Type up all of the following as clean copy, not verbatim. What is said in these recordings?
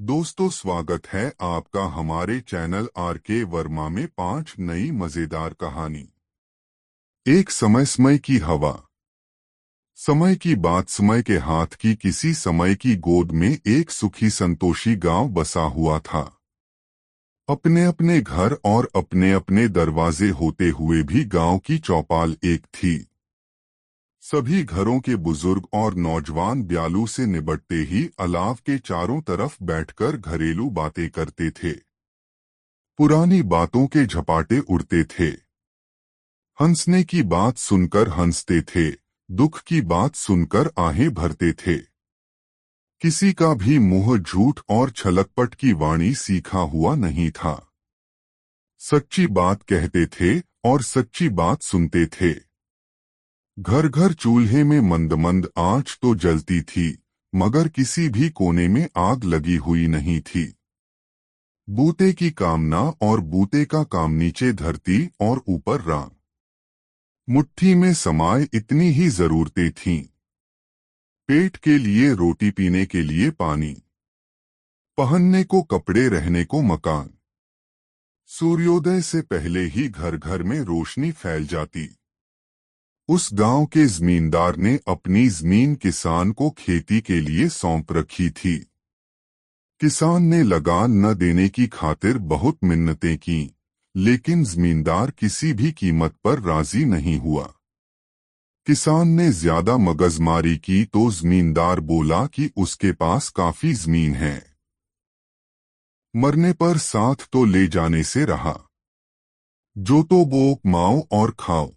दोस्तों, स्वागत है आपका हमारे चैनल आर.के. वर्मा में 5 नई मजेदार कहानी। एक समय की हवा। समय की बात। समय के हाथ की किसी समय की गोद में एक सुखी संतोषी गांव बसा हुआ था। अपने अपने घर और अपने अपने दरवाजे होते हुए भी गांव की चौपाल एक थी। सभी घरों के बुजुर्ग और नौजवान ब्यालू से निबटते ही अलाव के चारों तरफ बैठकर घरेलू बातें करते थे। पुरानी बातों के झपाटे उड़ते थे। हंसने की बात सुनकर हंसते थे, दुख की बात सुनकर आहें भरते थे। किसी का भी मुंह झूठ और छलकपट की वाणी सीखा हुआ नहीं था। सच्ची बात कहते थे और सच्ची बात सुनते थे। घर घर चूल्हे में मंद मंद आंच तो जलती थी, मगर किसी भी कोने में आग लगी हुई नहीं थी। बूते की कामना और बूते का काम नीचे धरती और ऊपर राम। मुट्ठी में समाये इतनी ही जरूरतें थीं। पेट के लिए रोटी, पीने के लिए पानी, पहनने को कपड़े, रहने को मकान। सूर्योदय से पहले ही घर घर में रोशनी फैल जाती। उस गांव के जमींदार ने अपनी जमीन किसान को खेती के लिए सौंप रखी थी। किसान ने लगान न देने की खातिर बहुत मिन्नतें की, लेकिन जमींदार किसी भी कीमत पर राजी नहीं हुआ। किसान ने ज्यादा मगजमारी की तो जमींदार बोला कि उसके पास काफी जमीन है, मरने पर साथ तो ले जाने से रहा। जो तो बो, कमाओ और खाओ।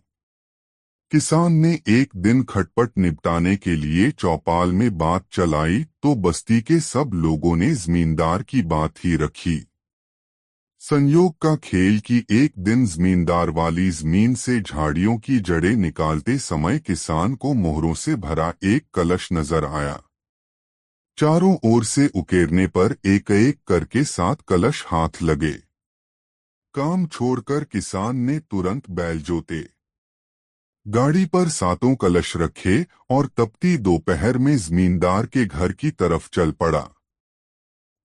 किसान ने एक दिन खटपट निपटाने के लिए चौपाल में बात चलाई तो बस्ती के सब लोगों ने जमींदार की बात ही रखी। संयोग का खेल कि एक दिन जमींदार वाली जमीन से झाड़ियों की जड़ें निकालते समय किसान को मोहरों से भरा एक कलश नजर आया। चारों ओर से उकेरने पर एक एक करके 7 कलश हाथ लगे। काम छोड़कर किसान ने तुरंत बैल जोते, गाड़ी पर 7 कलश रखे और तपती दोपहर में जमींदार के घर की तरफ चल पड़ा।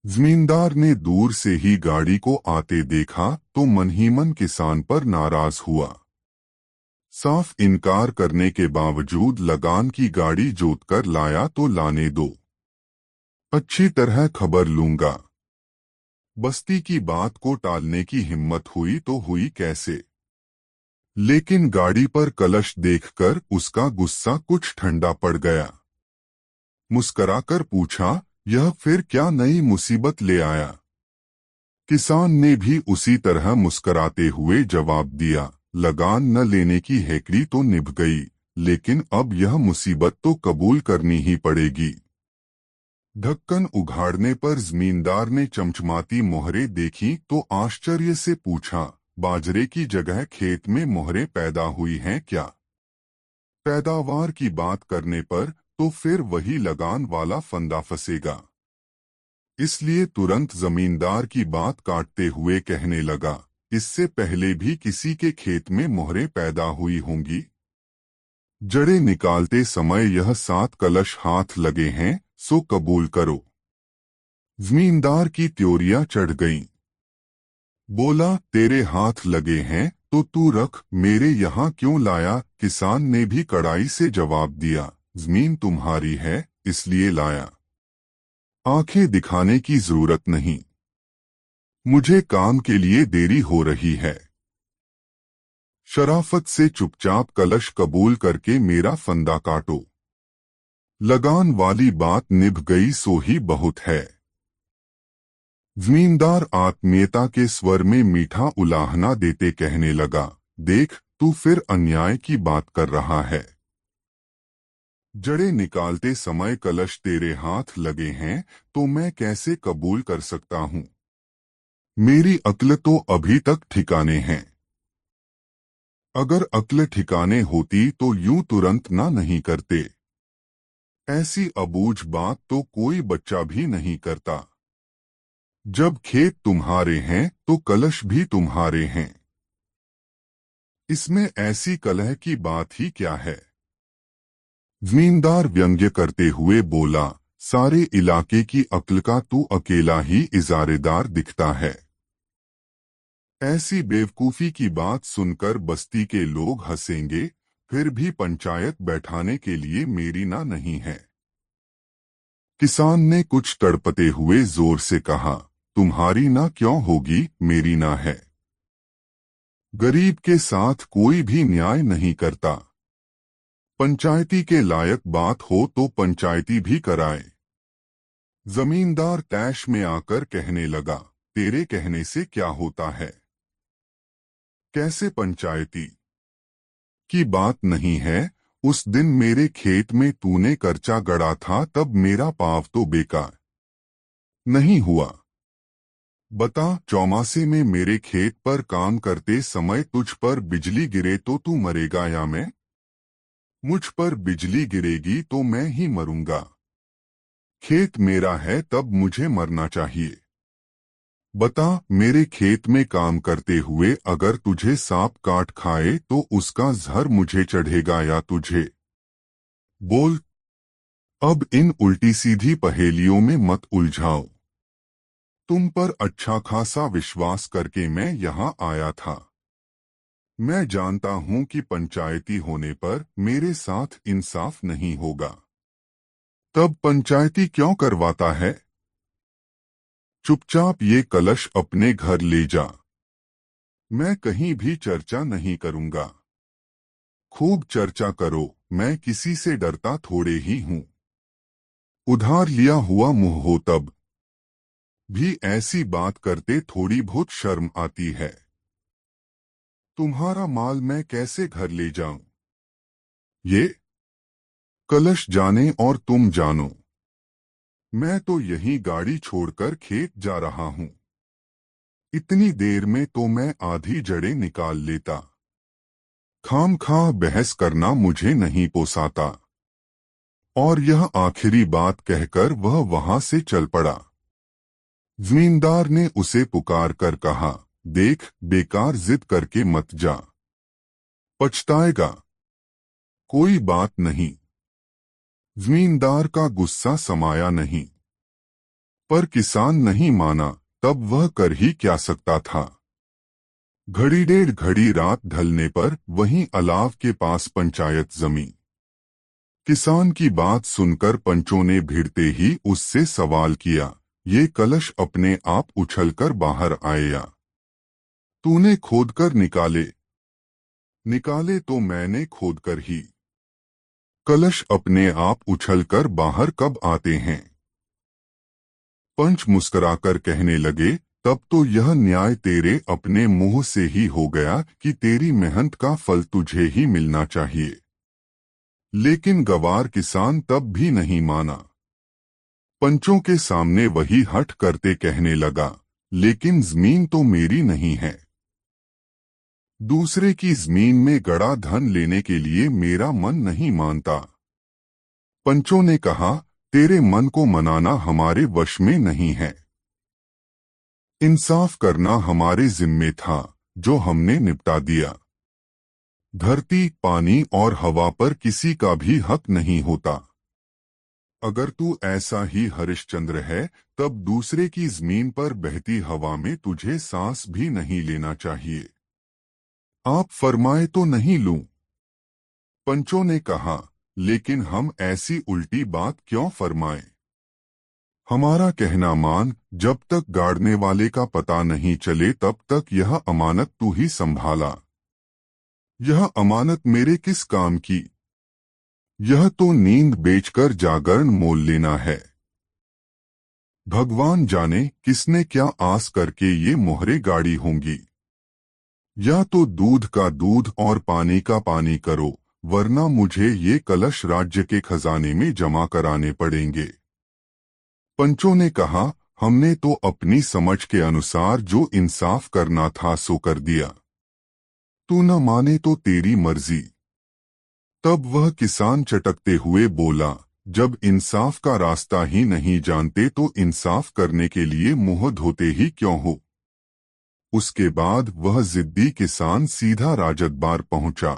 जमींदार ने दूर से ही गाड़ी को आते देखा तो मन ही मन किसान पर नाराज हुआ। साफ इनकार करने के बावजूद लगान की गाड़ी जोतकर लाया तो लाने दो, अच्छी तरह खबर लूंगा। बस्ती की बात को टालने की हिम्मत हुई तो हुई कैसे। लेकिन गाड़ी पर कलश देखकर उसका गुस्सा कुछ ठंडा पड़ गया। मुस्कराकर पूछा, यह फिर क्या नई मुसीबत ले आया। किसान ने भी उसी तरह मुस्कराते हुए जवाब दिया, लगान न लेने की हेकड़ी तो निभ गई, लेकिन अब यह मुसीबत तो कबूल करनी ही पड़ेगी। ढक्कन उघाड़ने पर जमींदार ने चमचमाती मोहरें देखी तो आश्चर्य से पूछा, बाजरे की जगह खेत में मोहरें पैदा हुई हैं क्या। पैदावार की बात करने पर तो फिर वही लगान वाला फंदा फंसेगा। इसलिए तुरंत जमींदार की बात काटते हुए कहने लगा, इससे पहले भी किसी के खेत में मोहरें पैदा हुई होंगी। जड़ें निकालते समय यह 7 कलश हाथ लगे हैं, सो कबूल करो। जमींदार की त्योरियां चढ़ गईं। बोला, तेरे हाथ लगे हैं तो तू रख, मेरे यहाँ क्यों लाया। किसान ने भी कड़ाई से जवाब दिया, जमीन तुम्हारी है इसलिए लाया, आंखें दिखाने की जरूरत नहीं, मुझे काम के लिए देरी हो रही है। शराफत से चुपचाप कलश कबूल करके मेरा फंदा काटो। लगान वाली बात निभ गई सो ही बहुत है। जमींदार आत्मीयता के स्वर में मीठा उलाहना देते कहने लगा, देख तू फिर अन्याय की बात कर रहा है। जड़ें निकालते समय कलश तेरे हाथ लगे हैं तो मैं कैसे कबूल कर सकता हूँ। मेरी अक्ल तो अभी तक ठिकाने हैं। अगर अक्ल ठिकाने होती तो यूं तुरंत ना नहीं करते। ऐसी अबूझ बात तो कोई बच्चा भी नहीं करता। जब खेत तुम्हारे हैं तो कलश भी तुम्हारे हैं, इसमें ऐसी कलह की बात ही क्या है। जमींदार व्यंग्य करते हुए बोला, सारे इलाके की अक्ल का तू अकेला ही इजारेदार दिखता है। ऐसी बेवकूफी की बात सुनकर बस्ती के लोग हंसेंगे, फिर भी पंचायत बैठाने के लिए मेरी ना नहीं है। किसान ने कुछ तड़पते हुए जोर से कहा, तुम्हारी ना क्यों होगी, मेरी ना है। गरीब के साथ कोई भी न्याय नहीं करता। पंचायती के लायक बात हो तो पंचायती भी कराए। जमींदार तैश में आकर कहने लगा, तेरे कहने से क्या होता है? कैसे पंचायती की बात नहीं है? उस दिन मेरे खेत में तूने कर्चा गड़ा था, तब मेरा पाव तो बेकार नहीं हुआ। बता, चौमासे में मेरे खेत पर काम करते समय तुझ पर बिजली गिरे तो तू मरेगा या मैं? मुझ पर बिजली गिरेगी तो मैं ही मरूंगा। खेत मेरा है तब मुझे मरना चाहिए। बता, मेरे खेत में काम करते हुए अगर तुझे सांप काट खाए तो उसका जहर मुझे चढ़ेगा या तुझे? बोल। अब इन उल्टी सीधी पहेलियों में मत उलझाओ। तुम पर अच्छा खासा विश्वास करके मैं यहाँ आया था। मैं जानता हूँ कि पंचायती होने पर मेरे साथ इंसाफ नहीं होगा। तब पंचायती क्यों करवाता है? चुपचाप ये कलश अपने घर ले जा। मैं कहीं भी चर्चा नहीं करूंगा। खूब चर्चा करो, मैं किसी से डरता थोड़े ही हूँ। उधार लिया हुआ मुंह हो तब भी ऐसी बात करते थोड़ी बहुत शर्म आती है। तुम्हारा माल मैं कैसे घर ले जाऊं? ये कलश जाने और तुम जानो। मैं तो यही गाड़ी छोड़कर खेत जा रहा हूँ। इतनी देर में तो मैं आधी जड़ें निकाल लेता। खामखा बहस करना मुझे नहीं पोसाता। और यह आखिरी बात कहकर वह वहां से चल पड़ा। जमींदार ने उसे पुकार कर कहा, देख, बेकार जिद करके मत जा, पछताएगा। कोई बात नहीं। जमींदार का गुस्सा समाया नहीं। पर किसान नहीं माना, तब वह कर ही क्या सकता था। घड़ी डेढ़ घड़ी रात ढलने पर वहीं अलाव के पास पंचायत जमी। किसान की बात सुनकर पंचों ने भिड़ते ही उससे सवाल किया, ये कलश अपने आप उछलकर बाहर आए या तूने खोदकर निकाले? निकाले तो मैंने खोदकर ही। कलश अपने आप उछलकर बाहर कब आते हैं? पंच मुस्कुराकर कहने लगे, तब तो यह न्याय तेरे अपने मुंह से ही हो गया कि तेरी मेहनत का फल तुझे ही मिलना चाहिए। लेकिन गवार किसान तब भी नहीं माना। पंचों के सामने वही हठ करते कहने लगा, लेकिन जमीन तो मेरी नहीं है। दूसरे की जमीन में गड़ा धन लेने के लिए मेरा मन नहीं मानता। पंचों ने कहा, तेरे मन को मनाना हमारे वश में नहीं है। इंसाफ करना हमारे जिम्मे था, जो हमने निपटा दिया। धरती, पानी और हवा पर किसी का भी हक नहीं होता। अगर तू ऐसा ही हरिश्चंद्र है, तब दूसरे की जमीन पर बहती हवा में तुझे सांस भी नहीं लेना चाहिए। आप फरमाए तो नहीं लूं? पंचों ने कहा, लेकिन हम ऐसी उल्टी बात क्यों फरमाएं? हमारा कहना मान, जब तक गाड़ने वाले का पता नहीं चले तब तक यह अमानत तू ही संभाला। यह अमानत मेरे किस काम की? यह तो नींद बेचकर जागरण मोल लेना है। भगवान जाने किसने क्या आस करके ये मोहरे गाड़ी होंगी। या तो दूध का दूध और पानी का पानी करो, वरना मुझे ये कलश राज्य के खजाने में जमा कराने पड़ेंगे। पंचों ने कहा, हमने तो अपनी समझ के अनुसार जो इंसाफ करना था सो कर दिया। तू न माने तो तेरी मर्जी। तब वह किसान चटकते हुए बोला, जब इंसाफ का रास्ता ही नहीं जानते तो इंसाफ करने के लिए मुंह धोते ही क्यों हो? उसके बाद वह जिद्दी किसान सीधा राजदरबार पहुंचा।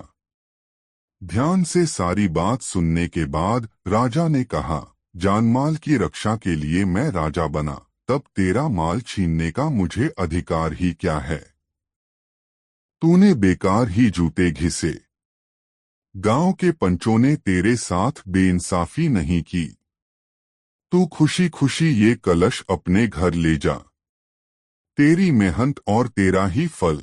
ध्यान से सारी बात सुनने के बाद राजा ने कहा, जानमाल की रक्षा के लिए मैं राजा बना, तब तेरा माल छीनने का मुझे अधिकार ही क्या है? तूने बेकार ही जूते घिसे। गांव के पंचों ने तेरे साथ बेइंसाफी नहीं की। तू खुशी खुशी ये कलश अपने घर ले जा। तेरी मेहनत और तेरा ही फल।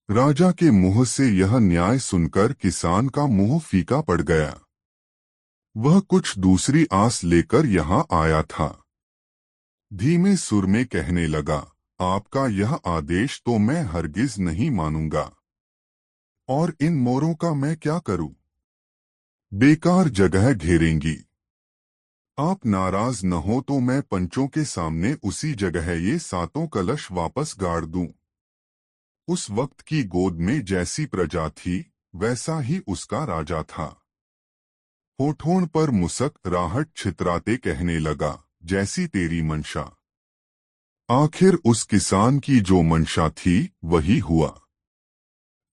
राजा के मुंह से यह न्याय सुनकर किसान का मुंह फीका पड़ गया। वह कुछ दूसरी आस लेकर यहाँ आया था। धीमे सुर में कहने लगा, आपका यह आदेश तो मैं हरगिज नहीं मानूंगा। और इन मोरों का मैं क्या करूं? बेकार जगह घेरेंगी। आप नाराज न हो तो मैं पंचों के सामने उसी जगह ये सातों कलश वापस गाड़ दूं। उस वक्त की गोद में जैसी प्रजा थी, वैसा ही उसका राजा था। होठों पर मुसक राहट छितराते कहने लगा, जैसी तेरी मंशा। आखिर उस किसान की जो मंशा थी वही हुआ।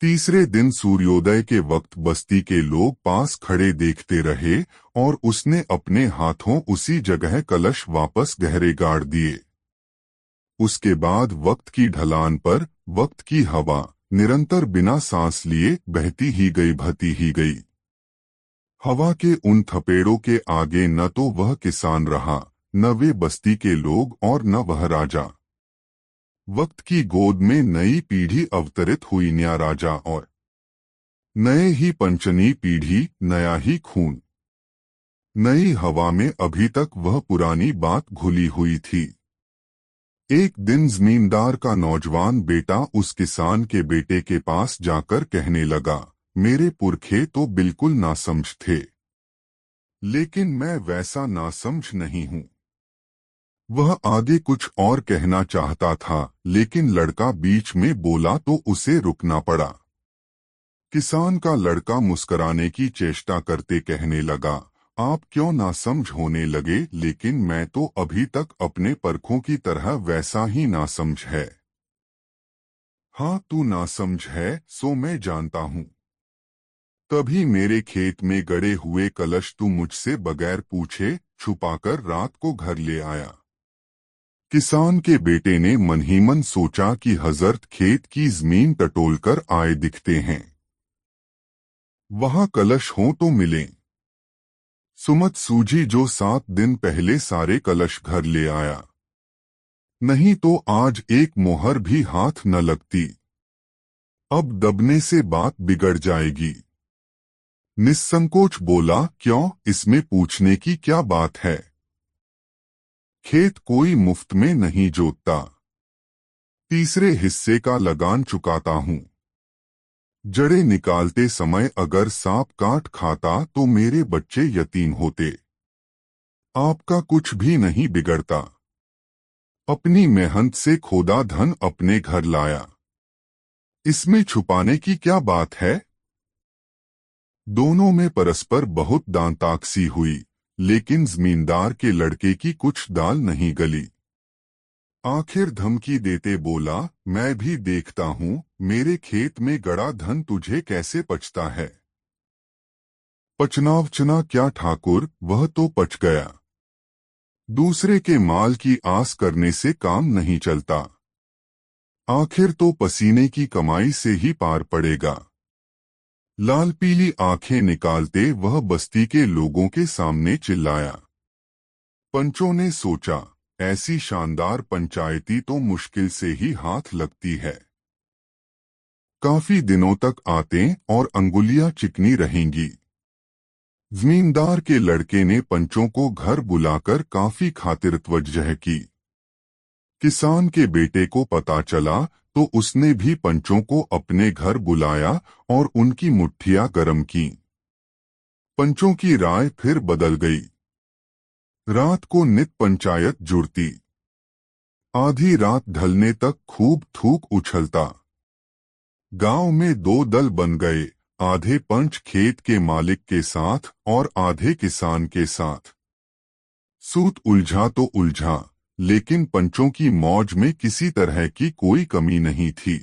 तीसरे दिन सूर्योदय के वक्त बस्ती के लोग पास खड़े देखते रहे और उसने अपने हाथों उसी जगह कलश वापस गहरे गाड़ दिए। उसके बाद वक्त की ढलान पर वक्त की हवा निरंतर बिना सांस लिए बहती ही गई। हवा के उन थपेड़ों के आगे न तो वह किसान रहा, न वे बस्ती के लोग और न वह राजा। वक्त की गोद में नई पीढ़ी अवतरित हुई, नया राजा और नए ही पंचनी पीढ़ी, नया ही खून। नई हवा में अभी तक वह पुरानी बात घुली हुई थी। एक दिन जमींदार का नौजवान बेटा उस किसान के बेटे के पास जाकर कहने लगा, मेरे पुरखे तो बिल्कुल नासमझ थे, लेकिन मैं वैसा नासमझ नहीं हूँ। वह आगे कुछ और कहना चाहता था, लेकिन लड़का बीच में बोला तो उसे रुकना पड़ा। किसान का लड़का मुस्कुराने की चेष्टा करते कहने लगा, आप क्यों नासमझ होने लगे, लेकिन मैं तो अभी तक अपने परखों की तरह वैसा ही नासमझ है। हाँ, तू नासमझ है सो मैं जानता हूँ। तभी मेरे खेत में गड़े हुए कलश तू मुझसे बगैर पूछे छुपाकर रात को घर ले आया। किसान के बेटे ने मन ही मन सोचा कि हजरत खेत की जमीन टटोल कर आए दिखते हैं, वहां कलश हो तो मिलें। सुमत सूझी जो 7 दिन पहले सारे कलश घर ले आया। नहीं तो आज एक मोहर भी हाथ न लगती। अब दबने से बात बिगड़ जाएगी। निस्संकोच बोला, क्यों, इसमें पूछने की क्या बात है? खेत कोई मुफ्त में नहीं जोतता। तीसरे हिस्से का लगान चुकाता हूँ। जड़ें निकालते समय अगर सांप काट खाता तो मेरे बच्चे यतीम होते। आपका कुछ भी नहीं बिगड़ता। अपनी मेहनत से खोदा धन अपने घर लाया, इसमें छुपाने की क्या बात है? दोनों में परस्पर बहुत दांताकसी हुई, लेकिन जमींदार के लड़के की कुछ दाल नहीं गली। आखिर धमकी देते बोला, मैं भी देखता हूँ मेरे खेत में गड़ा धन तुझे कैसे पचता है। पचनावचना क्या ठाकुर, वह तो पच गया। दूसरे के माल की आस करने से काम नहीं चलता। आखिर तो पसीने की कमाई से ही पार पड़ेगा। लाल पीली आंखें निकालते वह बस्ती के लोगों के सामने चिल्लाया। पंचों ने सोचा, ऐसी शानदार पंचायती तो मुश्किल से ही हाथ लगती है। काफी दिनों तक आते और अंगुलियां चिकनी रहेंगी। जमींदार के लड़के ने पंचों को घर बुलाकर काफी खातिरतवज्जह की। किसान के बेटे को पता चला तो उसने भी पंचों को अपने घर बुलाया और उनकी मुट्ठियां गर्म की। पंचों की राय फिर बदल गई। रात को नित पंचायत जुड़ती। आधी रात ढलने तक खूब थूक उछलता। गांव में 2 दल बन गए, आधे पंच खेत के मालिक के साथ और आधे किसान के साथ। सूत उलझा तो उलझा, लेकिन पंचों की मौज में किसी तरह की कोई कमी नहीं थी।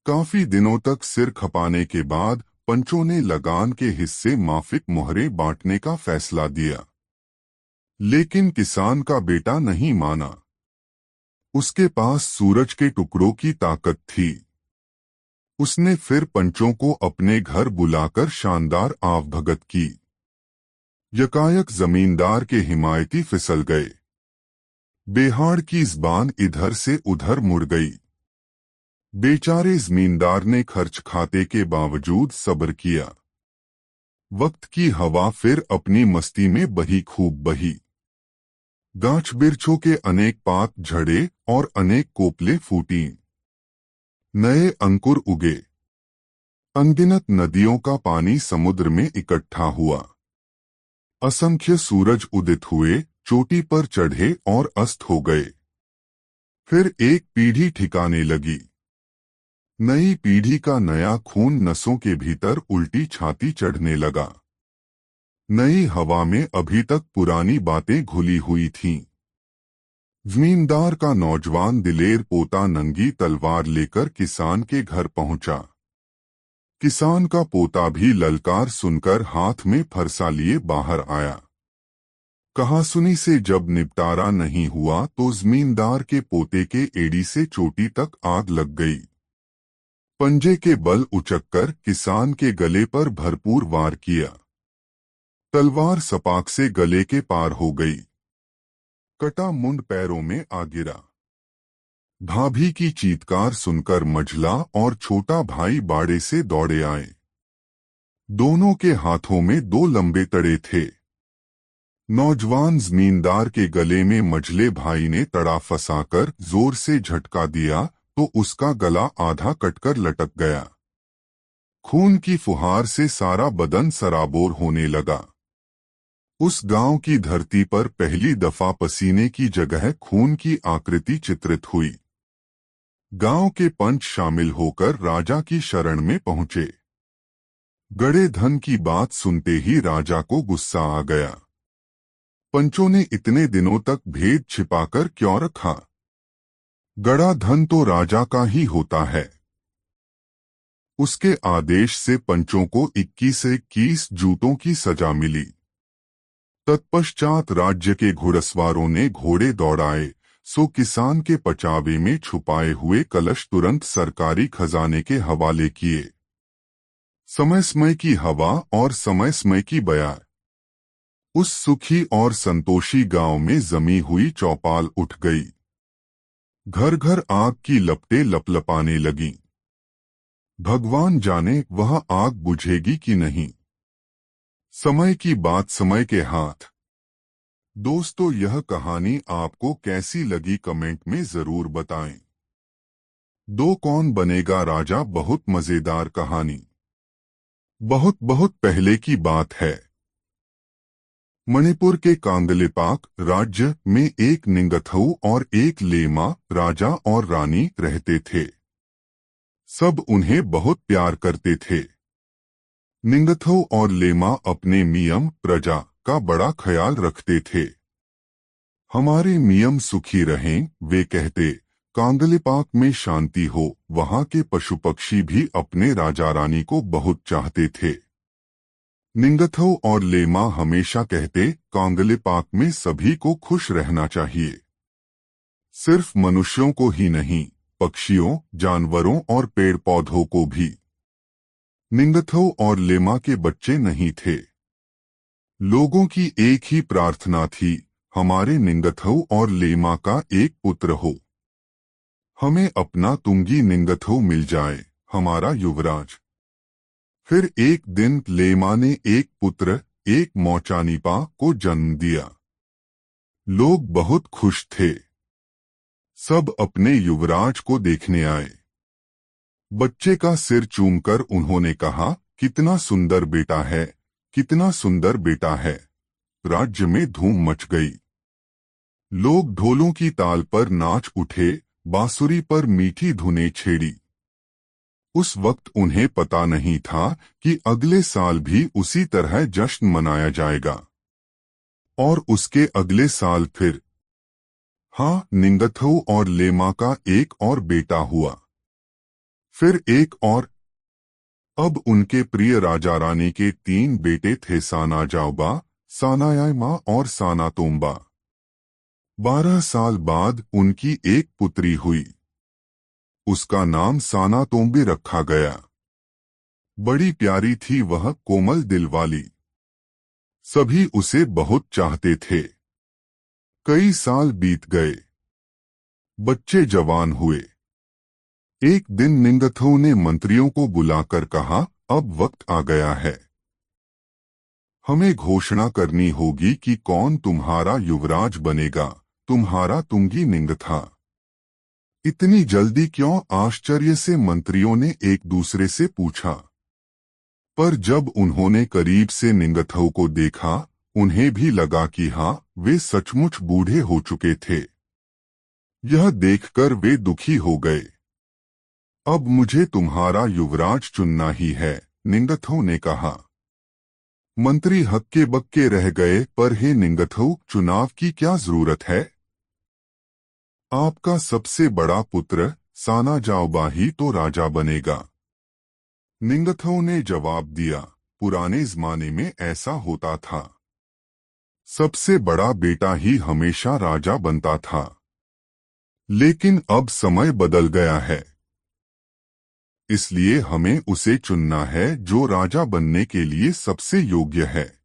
काफी दिनों तक सिर खपाने के बाद पंचों ने लगान के हिस्से माफिक मोहरे बांटने का फैसला दिया। लेकिन किसान का बेटा नहीं माना। उसके पास सूरज के टुकड़ों की ताकत थी। उसने फिर पंचों को अपने घर बुलाकर शानदार आवभगत की। यकायक जमींदार के हिमायती फिसल गए। बेहाड़ की ज़बान इधर से उधर मुड़ गई। बेचारे जमींदार ने खर्च खाते के बावजूद सब्र किया। वक्त की हवा फिर अपनी मस्ती में बही, खूब बही। गाछ बिरछों के अनेक पात झड़े और अनेक कोपले फूटी। नए अंकुर उगे। अनगिनत नदियों का पानी समुद्र में इकट्ठा हुआ। असंख्य सूरज उदित हुए, चोटी पर चढ़े और अस्त हो गए। फिर एक पीढ़ी ठिकाने लगी। नई पीढ़ी का नया खून नसों के भीतर उल्टी छाती चढ़ने लगा। नई हवा में अभी तक पुरानी बातें घुली हुई थीं। जमींदार का नौजवान दिलेर पोता नंगी तलवार लेकर किसान के घर पहुंचा। किसान का पोता भी ललकार सुनकर हाथ में फरसा लिए बाहर आया। कहासुनी से जब निपटारा नहीं हुआ तो जमींदार के पोते के एड़ी से चोटी तक आग लग गई। पंजे के बल उचककर किसान के गले पर भरपूर वार किया। तलवार सपाक से गले के पार हो गई। कटा मुंड पैरों में आ गिरा। भाभी की चीत्कार सुनकर मझला और छोटा भाई बाड़े से दौड़े आए। दोनों के हाथों में दो लंबे तड़े थे। नौजवान जमींदार के गले में मझले भाई ने तड़ा फंसाकर जोर से झटका दिया तो उसका गला आधा कटकर लटक गया। खून की फुहार से सारा बदन सराबोर होने लगा। उस गांव की धरती पर पहली दफा पसीने की जगह खून की आकृति चित्रित हुई। गांव के पंच शामिल होकर राजा की शरण में पहुंचे। गड़े धन की बात सुनते ही राजा को गुस्सा आ गया। पंचों ने इतने दिनों तक भेद छिपाकर क्यों रखा? गड़ा धन तो राजा का ही होता है। उसके आदेश से पंचों को 21 से 21 जूतों की सजा मिली। तत्पश्चात राज्य के घुड़सवारों ने घोड़े दौड़ाए, सो किसान के पचावे में छुपाए हुए कलश तुरंत सरकारी खजाने के हवाले किए। समय समय की हवा और समय समय की बयार। उस सुखी और संतोषी गांव में जमी हुई चौपाल उठ गई। घर घर आग की लपटें लपलपाने लगीं। भगवान जाने वह आग बुझेगी कि नहीं। समय की बात समय के हाथ। दोस्तों, यह कहानी आपको कैसी लगी कमेंट में जरूर बताएं। दो कौन बनेगा राजा बहुत मजेदार कहानी। बहुत बहुत पहले की बात है। मणिपुर के कांगलेपाक राज्य में एक निंगथऊ और एक लेमा राजा और रानी रहते थे। सब उन्हें बहुत प्यार करते थे। निंगथऊ और लेमा अपने मियम प्रजा का बड़ा ख्याल रखते थे। हमारे मियम सुखी रहें, वे कहते। कांगलेपाक में शांति हो। वहां के पशु पक्षी भी अपने राजा रानी को बहुत चाहते थे। निंगथऊ और लेमा हमेशा कहते, कांगलेपाक में सभी को खुश रहना चाहिए। सिर्फ मनुष्यों को ही नहीं, पक्षियों, जानवरों और पेड़ पौधों को भी। निंगथऊ और लेमा के बच्चे नहीं थे। लोगों की एक ही प्रार्थना थी, हमारे निंगथऊ और लेमा का एक पुत्र हो। हमें अपना तुंगी निंगथऊ मिल जाए, हमारा युवराज। फिर एक दिन लेमा ने एक पुत्र, एक मौचानीपा को जन्म दिया। लोग बहुत खुश थे। सब अपने युवराज को देखने आए। बच्चे का सिर चूमकर उन्होंने कहा, कितना सुंदर बेटा है, कितना सुंदर बेटा है। राज्य में धूम मच गई। लोग ढोलों की ताल पर नाच उठे, बांसुरी पर मीठी धुनें छेड़ी। उस वक्त उन्हें पता नहीं था कि अगले साल भी उसी तरह जश्न मनाया जाएगा। और उसके अगले साल फिर। हाँ, निंगथऊ और लेमा का एक और बेटा हुआ। फिर एक और। अब उनके प्रिय राजा रानी के 3 बेटे थे, साना जाओबा, सानायामा और सानातोम्बा। 12 साल बाद उनकी एक पुत्री हुई। उसका नाम सानातोम्बे रखा गया। बड़ी प्यारी थी वह, कोमल दिल वाली। सभी उसे बहुत चाहते थे। कई साल बीत गए। बच्चे जवान हुए। एक दिन निंगथौ ने मंत्रियों को बुलाकर कहा, अब वक्त आ गया है। हमें घोषणा करनी होगी कि कौन तुम्हारा युवराज बनेगा, तुम्हारा तुंगी निंगथा। इतनी जल्दी क्यों, आश्चर्य से मंत्रियों ने एक दूसरे से पूछा। पर जब उन्होंने करीब से निंगथौ को देखा, उन्हें भी लगा कि हाँ, वे सचमुच बूढ़े हो चुके थे। यह देखकर वे दुखी हो गए। अब मुझे तुम्हारा युवराज चुनना ही है, निंगथौ ने कहा। मंत्री हक्के बक्के रह गए, पर हे निंगथौ, चुनाव की क्या जरूरत है? आपका सबसे बड़ा पुत्र सानाजाओबा ही तो राजा बनेगा। निंगथौ ने जवाब दिया, पुराने जमाने में ऐसा होता था। सबसे बड़ा बेटा ही हमेशा राजा बनता था। लेकिन अब समय बदल गया है। इसलिए हमें उसे चुनना है जो राजा बनने के लिए सबसे योग्य है।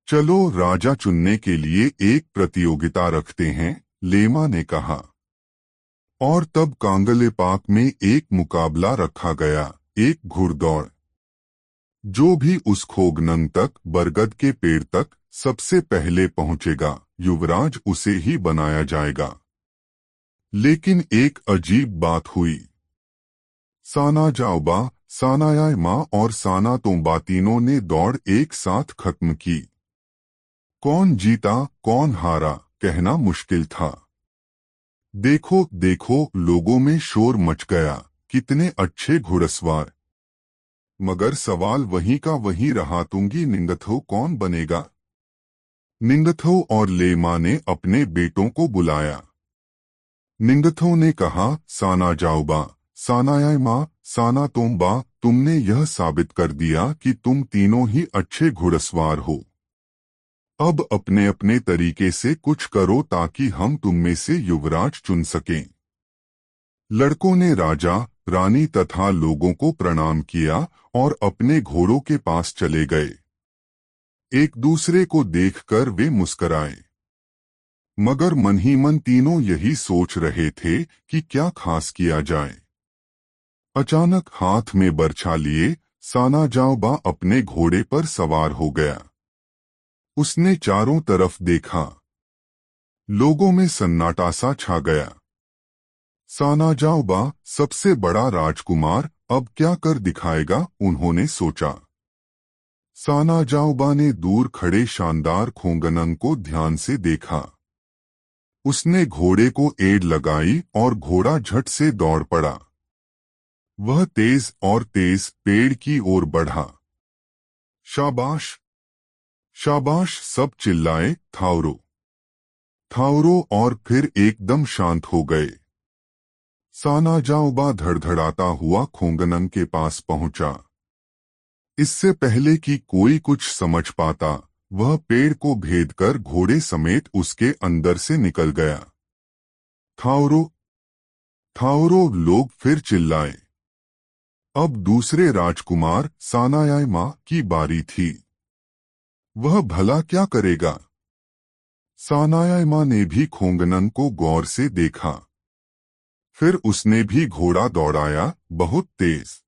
चलो राजा चुनने के लिए एक प्रतियोगिता रखते हैं, लेमा ने कहा। और तब कांगलेपाक में एक मुकाबला रखा गया, एक घुड़दौड़। जो भी उस खोगनंग तक, बरगद के पेड़ तक सबसे पहले पहुंचेगा, युवराज उसे ही बनाया जाएगा। लेकिन एक अजीब बात हुई। सानाजाओबा, सानायामा और सानातोम्बा तीनों ने दौड़ एक साथ खत्म की। कौन जीता कौन हारा कहना मुश्किल था। देखो देखो, लोगों में शोर मच गया, कितने अच्छे घुड़सवार। मगर सवाल वहीं का वहीं रहा, तुंगी निंगथौ कौन बनेगा? निंगथौ और लेमा ने अपने बेटों को बुलाया। निंगथौ ने कहा, सानाजाओबा, सानायामा, सानातोम्बा, तुमने यह साबित कर दिया कि तुम तीनों ही अच्छे घुड़सवार हो। अब अपने अपने तरीके से कुछ करो ताकि हम तुम में से युवराज चुन सकें। लड़कों ने राजा, रानी तथा लोगों को प्रणाम किया और अपने घोड़ों के पास चले गए। एक दूसरे को देखकर वे मुस्कराए। मगर मन ही मन तीनों यही सोच रहे थे कि क्या खास किया जाए। अचानक हाथ में बर्छा लिए सानाजाओबा अपने घोड़े पर सवार हो गया। उसने चारों तरफ देखा। लोगों में सन्नाटा सा छा गया। सानाजाओबा, सबसे बड़ा राजकुमार, अब क्या कर दिखाएगा, उन्होंने सोचा। सानाजाओबा ने दूर खड़े शानदार खोंगनंग को ध्यान से देखा। उसने घोड़े को एड़ लगाई और घोड़ा झट से दौड़ पड़ा। वह तेज और तेज पेड़ की ओर बढ़ा। शाबाश, शाबाश, सब चिल्लाए, थाउरो, थाउरो, और फिर एकदम शांत हो गए। सानाजाओबा धड़धड़ाता हुआ खोंगनंग के पास पहुंचा। इससे पहले कि कोई कुछ समझ पाता, वह पेड़ को भेदकर घोड़े समेत उसके अंदर से निकल गया। थाउरो, थाउरो, लोग फिर चिल्लाए। अब दूसरे राजकुमार सानायामा की बारी थी। वह भला क्या करेगा? सानायामा ने भी खोंगनंग को गौर से देखा। फिर उसने भी घोड़ा दौड़ाया, बहुत तेज।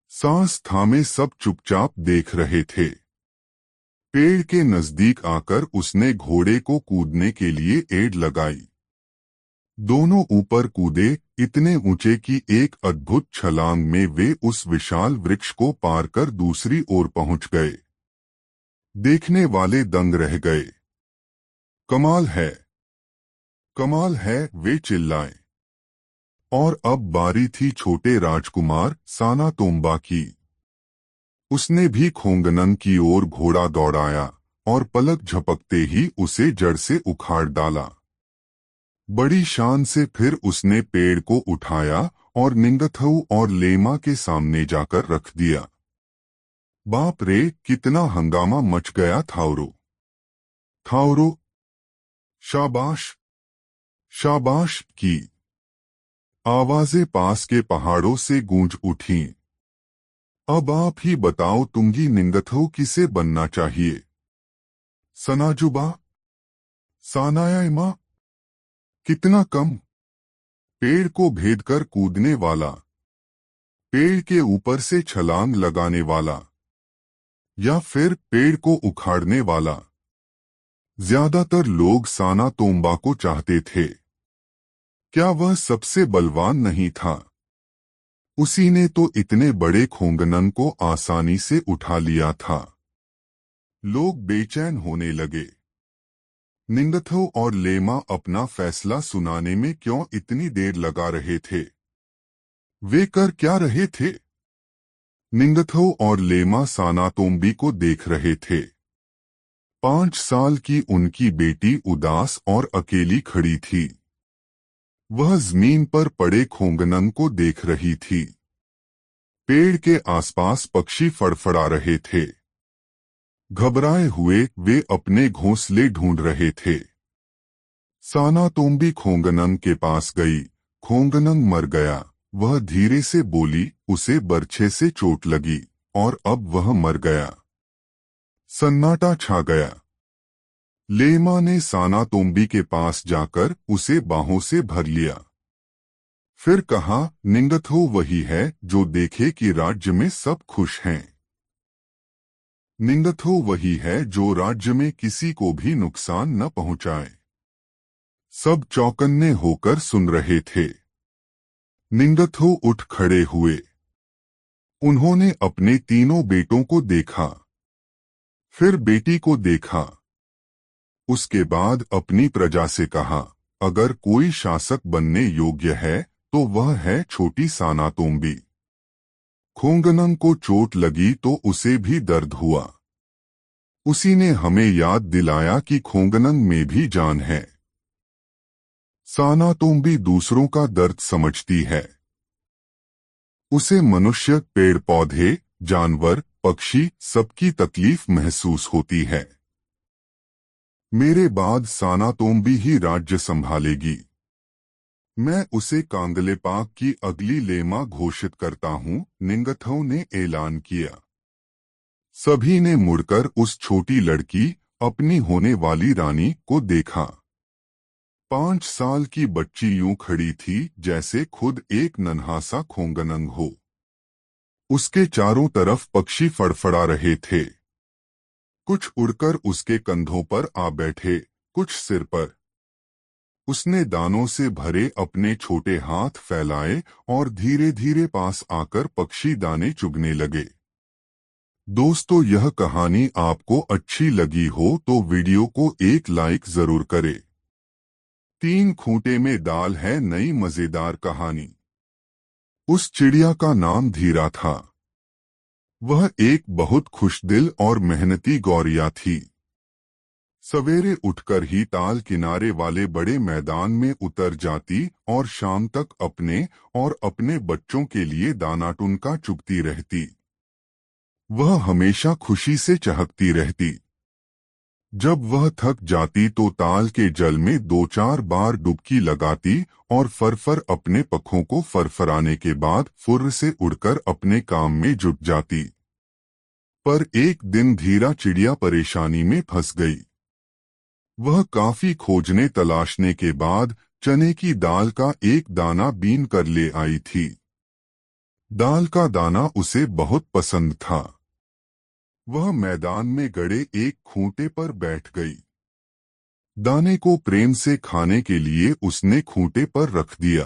सांस थामे सब चुपचाप देख रहे थे। पेड़ के नजदीक आकर उसने घोड़े को कूदने के लिए एड़ लगाई। दोनों ऊपर कूदे, इतने ऊंचे कि एक अद्भुत छलांग में वे उस विशाल वृक्ष को पार कर दूसरी ओर पहुंच गए। देखने वाले दंग रह गए। कमाल है, कमाल है, वे चिल्लाए। और अब बारी थी छोटे राजकुमार सानातोम्बा की। उसने भी खोंगनंग की ओर घोड़ा दौड़ाया और पलक झपकते ही उसे जड़ से उखाड़ डाला। बड़ी शान से फिर उसने पेड़ को उठाया और निंगथौ और लेमा के सामने जाकर रख दिया। बाप रे, कितना हंगामा मच गया। थाउरो थाउरो, शाबाश शाबाश की आवाजें पास के पहाड़ों से गूंज उठीं। अब आप ही बताओ, तुंगी निंगथो किसे बनना चाहिए? सनाजुबा, सानायामा? कितना कम? पेड़ को भेदकर कूदने वाला, पेड़ के ऊपर से छलांग लगाने वाला, या फिर पेड़ को उखाड़ने वाला? ज्यादातर लोग साना तोम्बा को चाहते थे। क्या वह सबसे बलवान नहीं था? उसी ने तो इतने बड़े खोंगनन को आसानी से उठा लिया था। लोग बेचैन होने लगे। निंगथो और लेमा अपना फैसला सुनाने में क्यों इतनी देर लगा रहे थे? वे कर क्या रहे थे? निंगथो और लेमा सानातोम्बी को देख रहे थे। 5 साल की उनकी बेटी उदास और अकेली खड़ी थी। वह जमीन पर पड़े खोंगनन को देख रही थी। पेड़ के आसपास पक्षी फड़फड़ा रहे थे। घबराए हुए वे अपने घोंसले ढूंढ रहे थे। सानातोम्बी खोंगनंग के पास गई। खोंगनंग मर गया। वह धीरे से बोली, उसे बर्छे से चोट लगी और अब वह मर गया। सन्नाटा छा गया। लेमा ने सानातोम्बी के पास जाकर उसे बाहों से भर लिया। फिर कहा, निंगथो वही है जो देखे कि राज्य में सब खुश हैं। निंगथो वही है जो राज्य में किसी को भी नुकसान न पहुंचाए। सब चौकन्ने होकर सुन रहे थे। निंगथो उठ खड़े हुए। उन्होंने अपने तीनों बेटों को देखा, फिर बेटी को देखा। उसके बाद अपनी प्रजा से कहा, अगर कोई शासक बनने योग्य है तो वह है छोटी सानातोम्बी। खोंगनंग को चोट लगी तो उसे भी दर्द हुआ। उसी ने हमें याद दिलाया कि खोंगनंग में भी जान है। सानातोम्बी दूसरों का दर्द समझती है। उसे मनुष्य, पेड़ पौधे, जानवर, पक्षी सबकी तकलीफ महसूस होती है। मेरे बाद सानातोम्बी ही राज्य संभालेगी। मैं उसे कांगलेपाक की अगली लेमा घोषित करता हूँ, निंगथो ने ऐलान किया। सभी ने मुड़कर उस छोटी लड़की, अपनी होने वाली रानी को देखा। 5 साल की बच्ची यूं खड़ी थी जैसे खुद एक नन्हा सा खोंगनंग हो। उसके चारों तरफ पक्षी फड़फड़ा रहे थे। कुछ उड़कर उसके कंधों पर आ बैठे, कुछ सिर पर। उसने दानों से भरे अपने छोटे हाथ फैलाए और धीरे धीरे पास आकर पक्षी दाने चुगने लगे। दोस्तों, यह कहानी आपको अच्छी लगी हो तो वीडियो को एक लाइक जरूर करें। 3 खूंटे में दाल है नई मजेदार कहानी। उस चिड़िया का नाम धीरा था। वह एक बहुत खुशदिल और मेहनती गौरिया थी। सवेरे उठकर ही ताल किनारे वाले बड़े मैदान में उतर जाती और शाम तक अपने और अपने बच्चों के लिए दाना टुनका चुगती रहती। वह हमेशा खुशी से चहकती रहती। जब वह थक जाती तो ताल के जल में 2-4 बार डुबकी लगाती और फरफर अपने पंखों को फरफराने के बाद फुर्र से उड़कर अपने काम में जुट जाती। पर एक दिन धीरा चिड़िया परेशानी में फंस गई। वह काफी खोजने तलाशने के बाद चने की दाल का एक दाना बीन कर ले आई थी। दाल का दाना उसे बहुत पसंद था। वह मैदान में गड़े एक खूंटे पर बैठ गई। दाने को प्रेम से खाने के लिए उसने खूंटे पर रख दिया।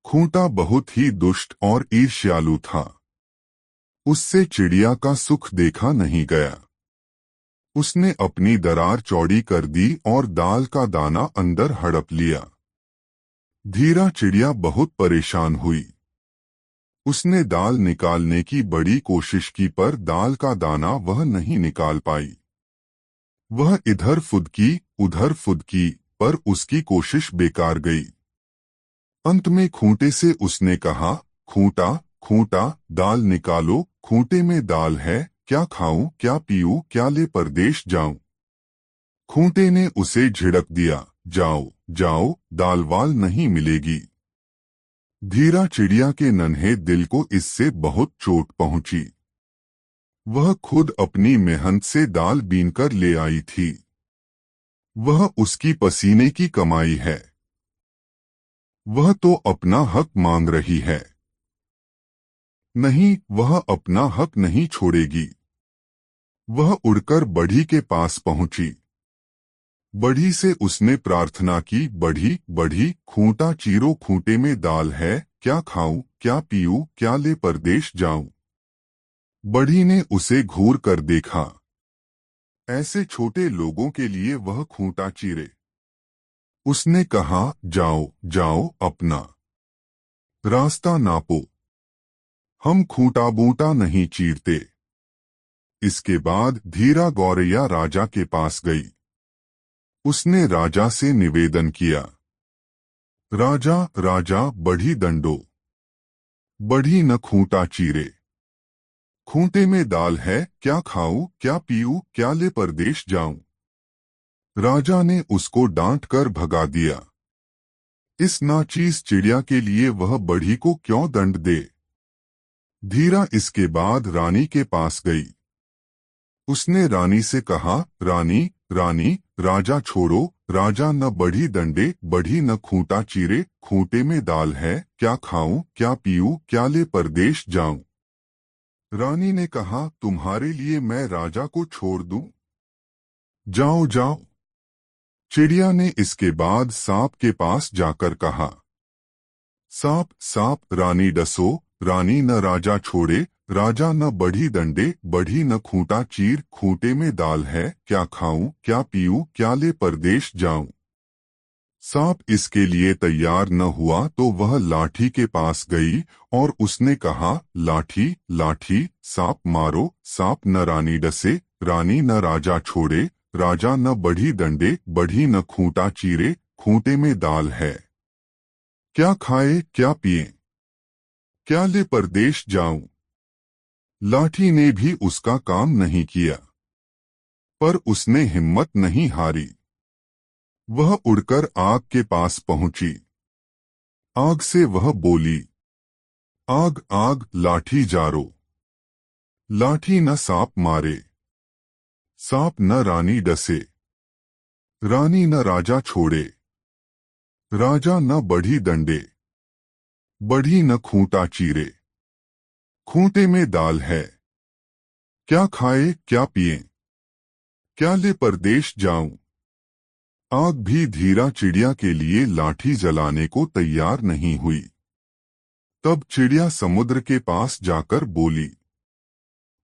खूंटा बहुत ही दुष्ट और ईर्ष्यालु था। उससे चिड़िया का सुख देखा नहीं गया। उसने अपनी दरार चौड़ी कर दी और दाल का दाना अंदर हड़प लिया। धीरा चिड़िया बहुत परेशान हुई। उसने दाल निकालने की बड़ी कोशिश की पर दाल का दाना वह नहीं निकाल पाई। वह इधर फुदकी, उधर फुदकी, पर उसकी कोशिश बेकार गई। अंत में खूंटे से उसने कहा, खूंटा खूंटा, दाल निकालो, खूंटे में दाल है, क्या खाऊं क्या पीऊं क्या ले परदेश जाऊं। खूंटे ने उसे झिड़क दिया, जाओ जाओ, दाल वाल नहीं मिलेगी। धीरा चिड़िया के नन्हे दिल को इससे बहुत चोट पहुंची। वह खुद अपनी मेहनत से दाल बीनकर ले आई थी। वह उसकी पसीने की कमाई है। वह तो अपना हक मांग रही है। नहीं, वह अपना हक नहीं छोड़ेगी। वह उड़कर बढ़ी के पास पहुंची। बढ़ी से उसने प्रार्थना की, बढ़ी बढ़ी, खूंटा चीरो, खूंटे में दाल है, क्या खाऊं क्या पीऊं क्या ले परदेश जाऊं। बढ़ी ने उसे घूर कर देखा। ऐसे छोटे लोगों के लिए वह खूंटा चीरे। उसने कहा, जाओ जाओ, अपना रास्ता नापो। हम खूंटा बूटा नहीं चीरते। इसके बाद धीरा गौरैया राजा के पास गई। उसने राजा से निवेदन किया, राजा राजा, बढ़ी दंडो। बढ़ी न खूंटा चीरे। खूंटे में दाल है, क्या खाऊं क्या पीऊं क्या ले परदेश जाऊं। राजा ने उसको डांट कर भगा दिया। इस नाचीज चिड़िया के लिए वह बढ़ी को क्यों दंड दे। धीरा इसके बाद रानी के पास गई। उसने रानी से कहा, रानी रानी, राजा छोड़ो। राजा न बढ़ी दंडे, बढ़ी न खूंटा चीरे। खूंटे में दाल है, क्या खाऊं क्या पीऊं क्या ले परदेश जाऊं। रानी ने कहा, तुम्हारे लिए मैं राजा को छोड़ दूं। जाओ जाओ। चिड़िया ने इसके बाद सांप के पास जाकर कहा, सांप सांप, रानी डसो। रानी न राजा छोड़े, राजा न बढ़ी दंडे, बढ़ी न खूंटा चीर। खूंटे में दाल है, क्या खाऊं क्या पीऊं क्या ले परदेश जाऊं। सांप इसके लिए तैयार न हुआ तो वह लाठी के पास गई और उसने कहा, लाठी लाठी, सांप मारो। सांप न रानी डसे, रानी न राजा छोड़े, राजा न बढ़ी दंडे, बढ़ी न खूंटा चीरे। खूंटे में दाल है, क्या खाए क्या पिए क्या ले परदेश जाऊं। लाठी ने भी उसका काम नहीं किया, पर उसने हिम्मत नहीं हारी। वह उड़कर आग के पास पहुंची। आग से वह बोली, आग आग, लाठी जारो। लाठी न सांप मारे, सांप न रानी डसे, रानी न राजा छोड़े, राजा न बढ़ी दंडे, बढ़ी न खूंटा चीरे। खूंटे में दाल है, क्या खाए क्या पिए क्या ले परदेश जाऊं। आग भी धीरा चिड़िया के लिए लाठी जलाने को तैयार नहीं हुई। तब चिड़िया समुद्र के पास जाकर बोली,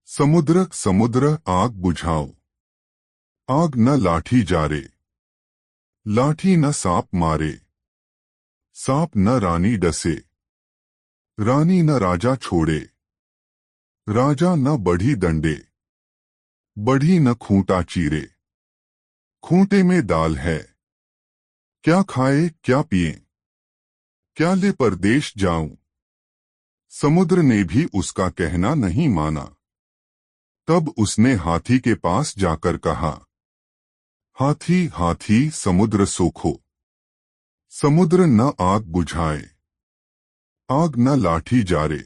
समुद्र समुद्र, आग बुझाओ। आग न लाठी जारे, लाठी न सांप मारे, सांप न रानी डसे, रानी न राजा छोड़े, राजा न बढ़ी दंडे, बढ़ी न खूंटा चीरे। खूंटे में दाल है, क्या खाए क्या पिए क्या ले परदेश जाऊं। समुद्र ने भी उसका कहना नहीं माना। तब उसने हाथी के पास जाकर कहा, हाथी हाथी, समुद्र सोखो। समुद्र न आग बुझाए, आग न लाठी जारे,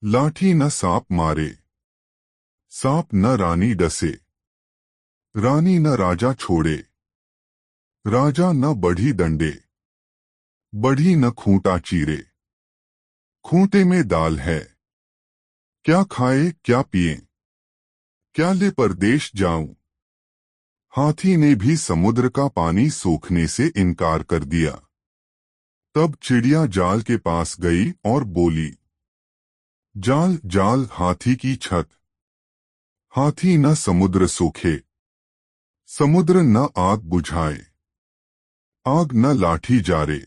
लाठी न सांप मारे, सांप न रानी डसे, रानी न राजा छोड़े, राजा न बढ़ी दंडे, बढ़ी न खूंटा चीरे। खूंटे में दाल है, क्या खाए क्या पिए क्या ले परदेश जाऊं। हाथी ने भी समुद्र का पानी सोखने से इनकार कर दिया। तब चिड़िया जाल के पास गई और बोली, जाल जाल, हाथी की छत। हाथी न समुद्र सोखे, समुद्र न आग बुझाए, आग न लाठी जारे,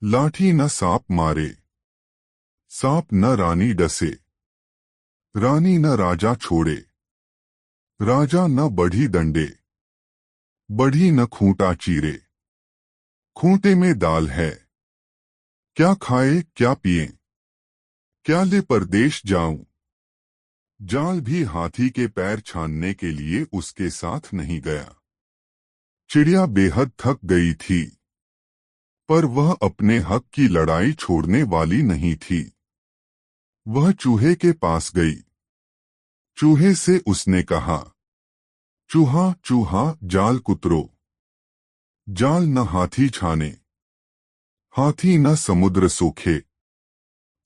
लाठी न सांप मारे, सांप न रानी डसे, रानी न राजा छोड़े, राजा न बढ़ी दंडे, बढ़ी न खूंटा चीरे। खूंटे में दाल है, क्या खाए क्या पिए क्या ले परदेश जाऊं। जाल भी हाथी के पैर छानने के लिए उसके साथ नहीं गया। चिड़िया बेहद थक गई थी, पर वह अपने हक की लड़ाई छोड़ने वाली नहीं थी। वह चूहे के पास गई। चूहे से उसने कहा, चूहा चूहा जाल कुतरो। जाल न हाथी छाने, हाथी न समुद्र सोखे,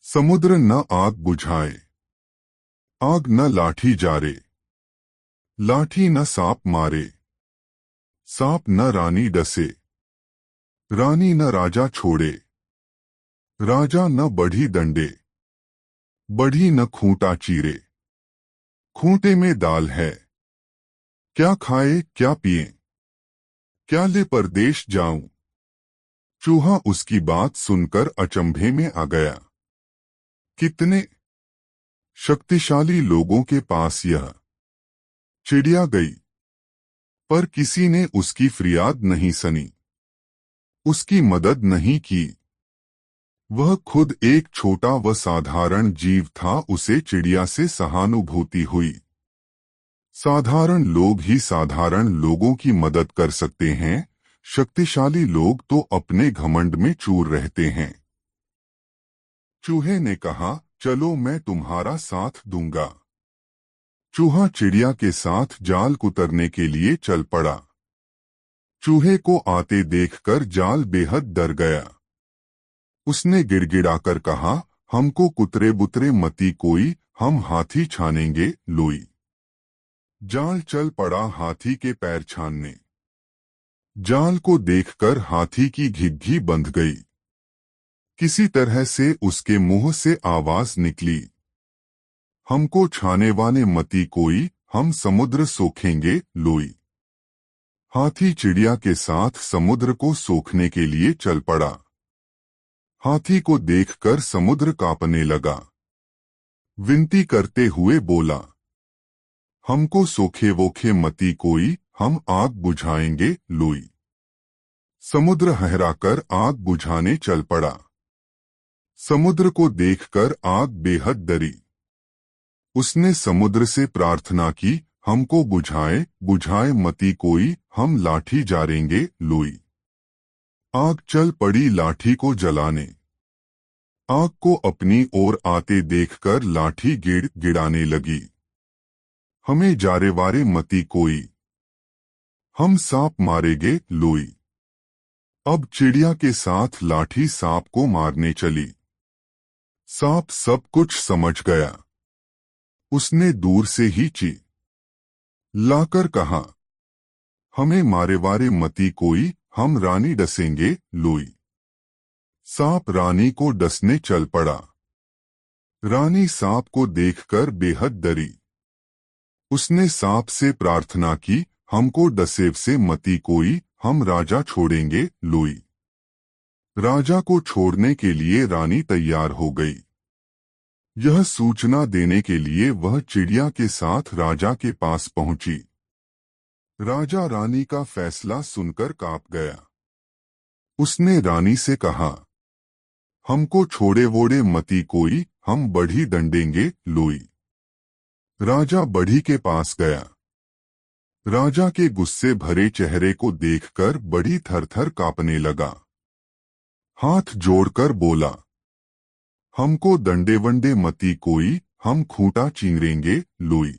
समुद्र न आग बुझाए, आग न लाठी जारे, लाठी न सांप मारे, सांप न रानी डसे, रानी न राजा छोड़े, राजा न बढ़ी दंडे, बढ़ी न खूंटा चीरे। खूंटे में दाल है, क्या खाए क्या पिए, क्या ले परदेश जाऊं। चूहा उसकी बात सुनकर अचंभे में आ गया। कितने शक्तिशाली लोगों के पास यह चिड़िया गई, पर किसी ने उसकी फरियाद नहीं सुनी, उसकी मदद नहीं की। वह खुद एक छोटा व साधारण जीव था। उसे चिड़िया से सहानुभूति हुई। साधारण लोग ही साधारण लोगों की मदद कर सकते हैं। शक्तिशाली लोग तो अपने घमंड में चूर रहते हैं। चूहे ने कहा, चलो मैं तुम्हारा साथ दूंगा। चूहा चिड़िया के साथ जाल कुतरने के लिए चल पड़ा। चूहे को आते देखकर जाल बेहद डर गया। उसने गिड़गिड़ाकर कहा, हमको कुतरे बुतरे मती कोई, हम हाथी छानेंगे लोई। जाल चल पड़ा हाथी के पैर छानने। जाल को देखकर हाथी की घिघी बंध गई। किसी तरह से उसके मुंह से आवाज निकली, हमको छाने वाले मती कोई, हम समुद्र सोखेंगे लोई। हाथी चिड़िया के साथ समुद्र को सोखने के लिए चल पड़ा। हाथी को देखकर समुद्र कांपने लगा। विनती करते हुए बोला, हमको सोखे वोखे मती कोई, हम आग बुझाएंगे लोई। समुद्र हहराकर आग बुझाने चल पड़ा। समुद्र को देखकर आग बेहद डरी। उसने समुद्र से प्रार्थना की, हमको बुझाए बुझाए मती कोई, हम लाठी जारेंगे लोई। आग चल पड़ी लाठी को जलाने। आग को अपनी ओर आते देखकर लाठी गिड़ गिड़ाने लगी। हमें जारे वारे मती कोई, हम सांप मारेंगे लोई। अब चिड़िया के साथ लाठी सांप को मारने चली। सांप सब कुछ समझ गया। उसने दूर से ही लाकर कहा, हमें मारे वारे मती कोई, हम रानी डसेंगे लोई। सांप रानी को डसने चल पड़ा। रानी सांप को देखकर बेहद डरी। उसने सांप से प्रार्थना की, हमको डसेव से मती कोई, हम राजा छोड़ेंगे लोई। राजा को छोड़ने के लिए रानी तैयार हो गई। यह सूचना देने के लिए वह चिड़िया के साथ राजा के पास पहुंची। राजा रानी का फैसला सुनकर कांप गया। उसने रानी से कहा, हमको छोड़े वोड़े मती कोई, हम बढ़ी दंडेंगे लोई। राजा बढ़ी के पास गया। राजा के गुस्से भरे चेहरे को देखकर बढ़ी थरथर कांपने लगा। हाथ जोड़कर बोला, हमको दंडे वंडे मती कोई, हम खूंटा चीरेंगे लोई।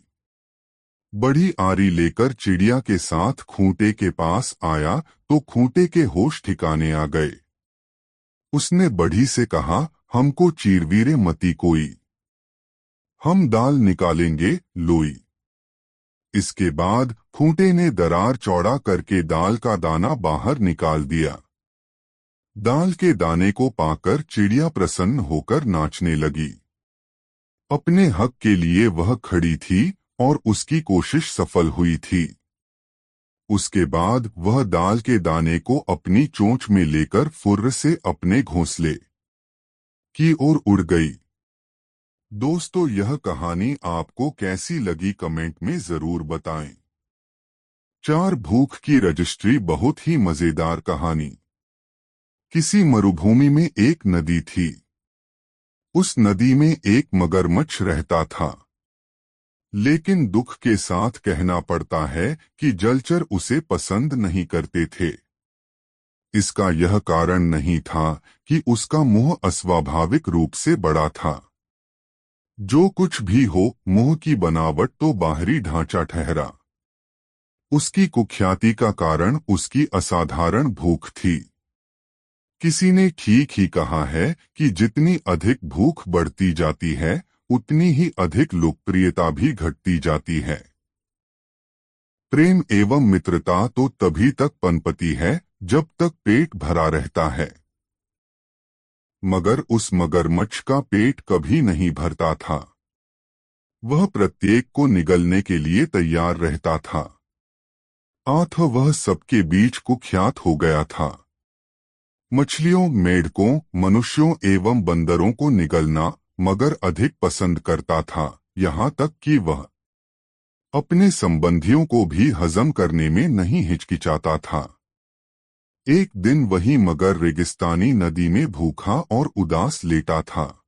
बढ़ी आरी लेकर चिड़िया के साथ खूंटे के पास आया तो खूंटे के होश ठिकाने आ गए। उसने बढ़ी से कहा, हमको चीरवीरे मती कोई, हम दाल निकालेंगे लोई। इसके बाद खूंटे ने दरार चौड़ा करके दाल का दाना बाहर निकाल दिया। दाल के दाने को पाकर चिड़िया प्रसन्न होकर नाचने लगी। अपने हक के लिए वह खड़ी थी और उसकी कोशिश सफल हुई थी। उसके बाद वह दाल के दाने को अपनी चोंच में लेकर फुर्र से अपने घोंसले की ओर उड़ गई। दोस्तों, यह कहानी आपको कैसी लगी कमेंट में जरूर बताएं। चार भूख की रजिस्ट्री बहुत ही मजेदार कहानी। किसी मरुभूमि में एक नदी थी। उस नदी में एक मगरमच्छ रहता था। लेकिन दुख के साथ कहना पड़ता है कि जलचर उसे पसंद नहीं करते थे। इसका यह कारण नहीं था कि उसका मुंह अस्वाभाविक रूप से बड़ा था। जो कुछ भी हो, मुंह की बनावट तो बाहरी ढांचा ठहरा। उसकी कुख्याति का कारण उसकी असाधारण भूख थी। किसी ने ठीक ही कहा है कि जितनी अधिक भूख बढ़ती जाती है, उतनी ही अधिक लोकप्रियता भी घटती जाती है। प्रेम एवं मित्रता तो तभी तक पनपती है जब तक पेट भरा रहता है। मगर उस मगरमच्छ का पेट कभी नहीं भरता था। वह प्रत्येक को निगलने के लिए तैयार रहता था। अतः वह सबके बीच कुख्यात हो गया था। मछलियों, मेढकों, मनुष्यों एवं बंदरों को निगलना मगर अधिक पसंद करता था, यहाँ तक कि वह अपने संबंधियों को भी हजम करने में नहीं हिचकिचाता था। एक दिन वही मगर रेगिस्तानी नदी में भूखा और उदास लेटा था।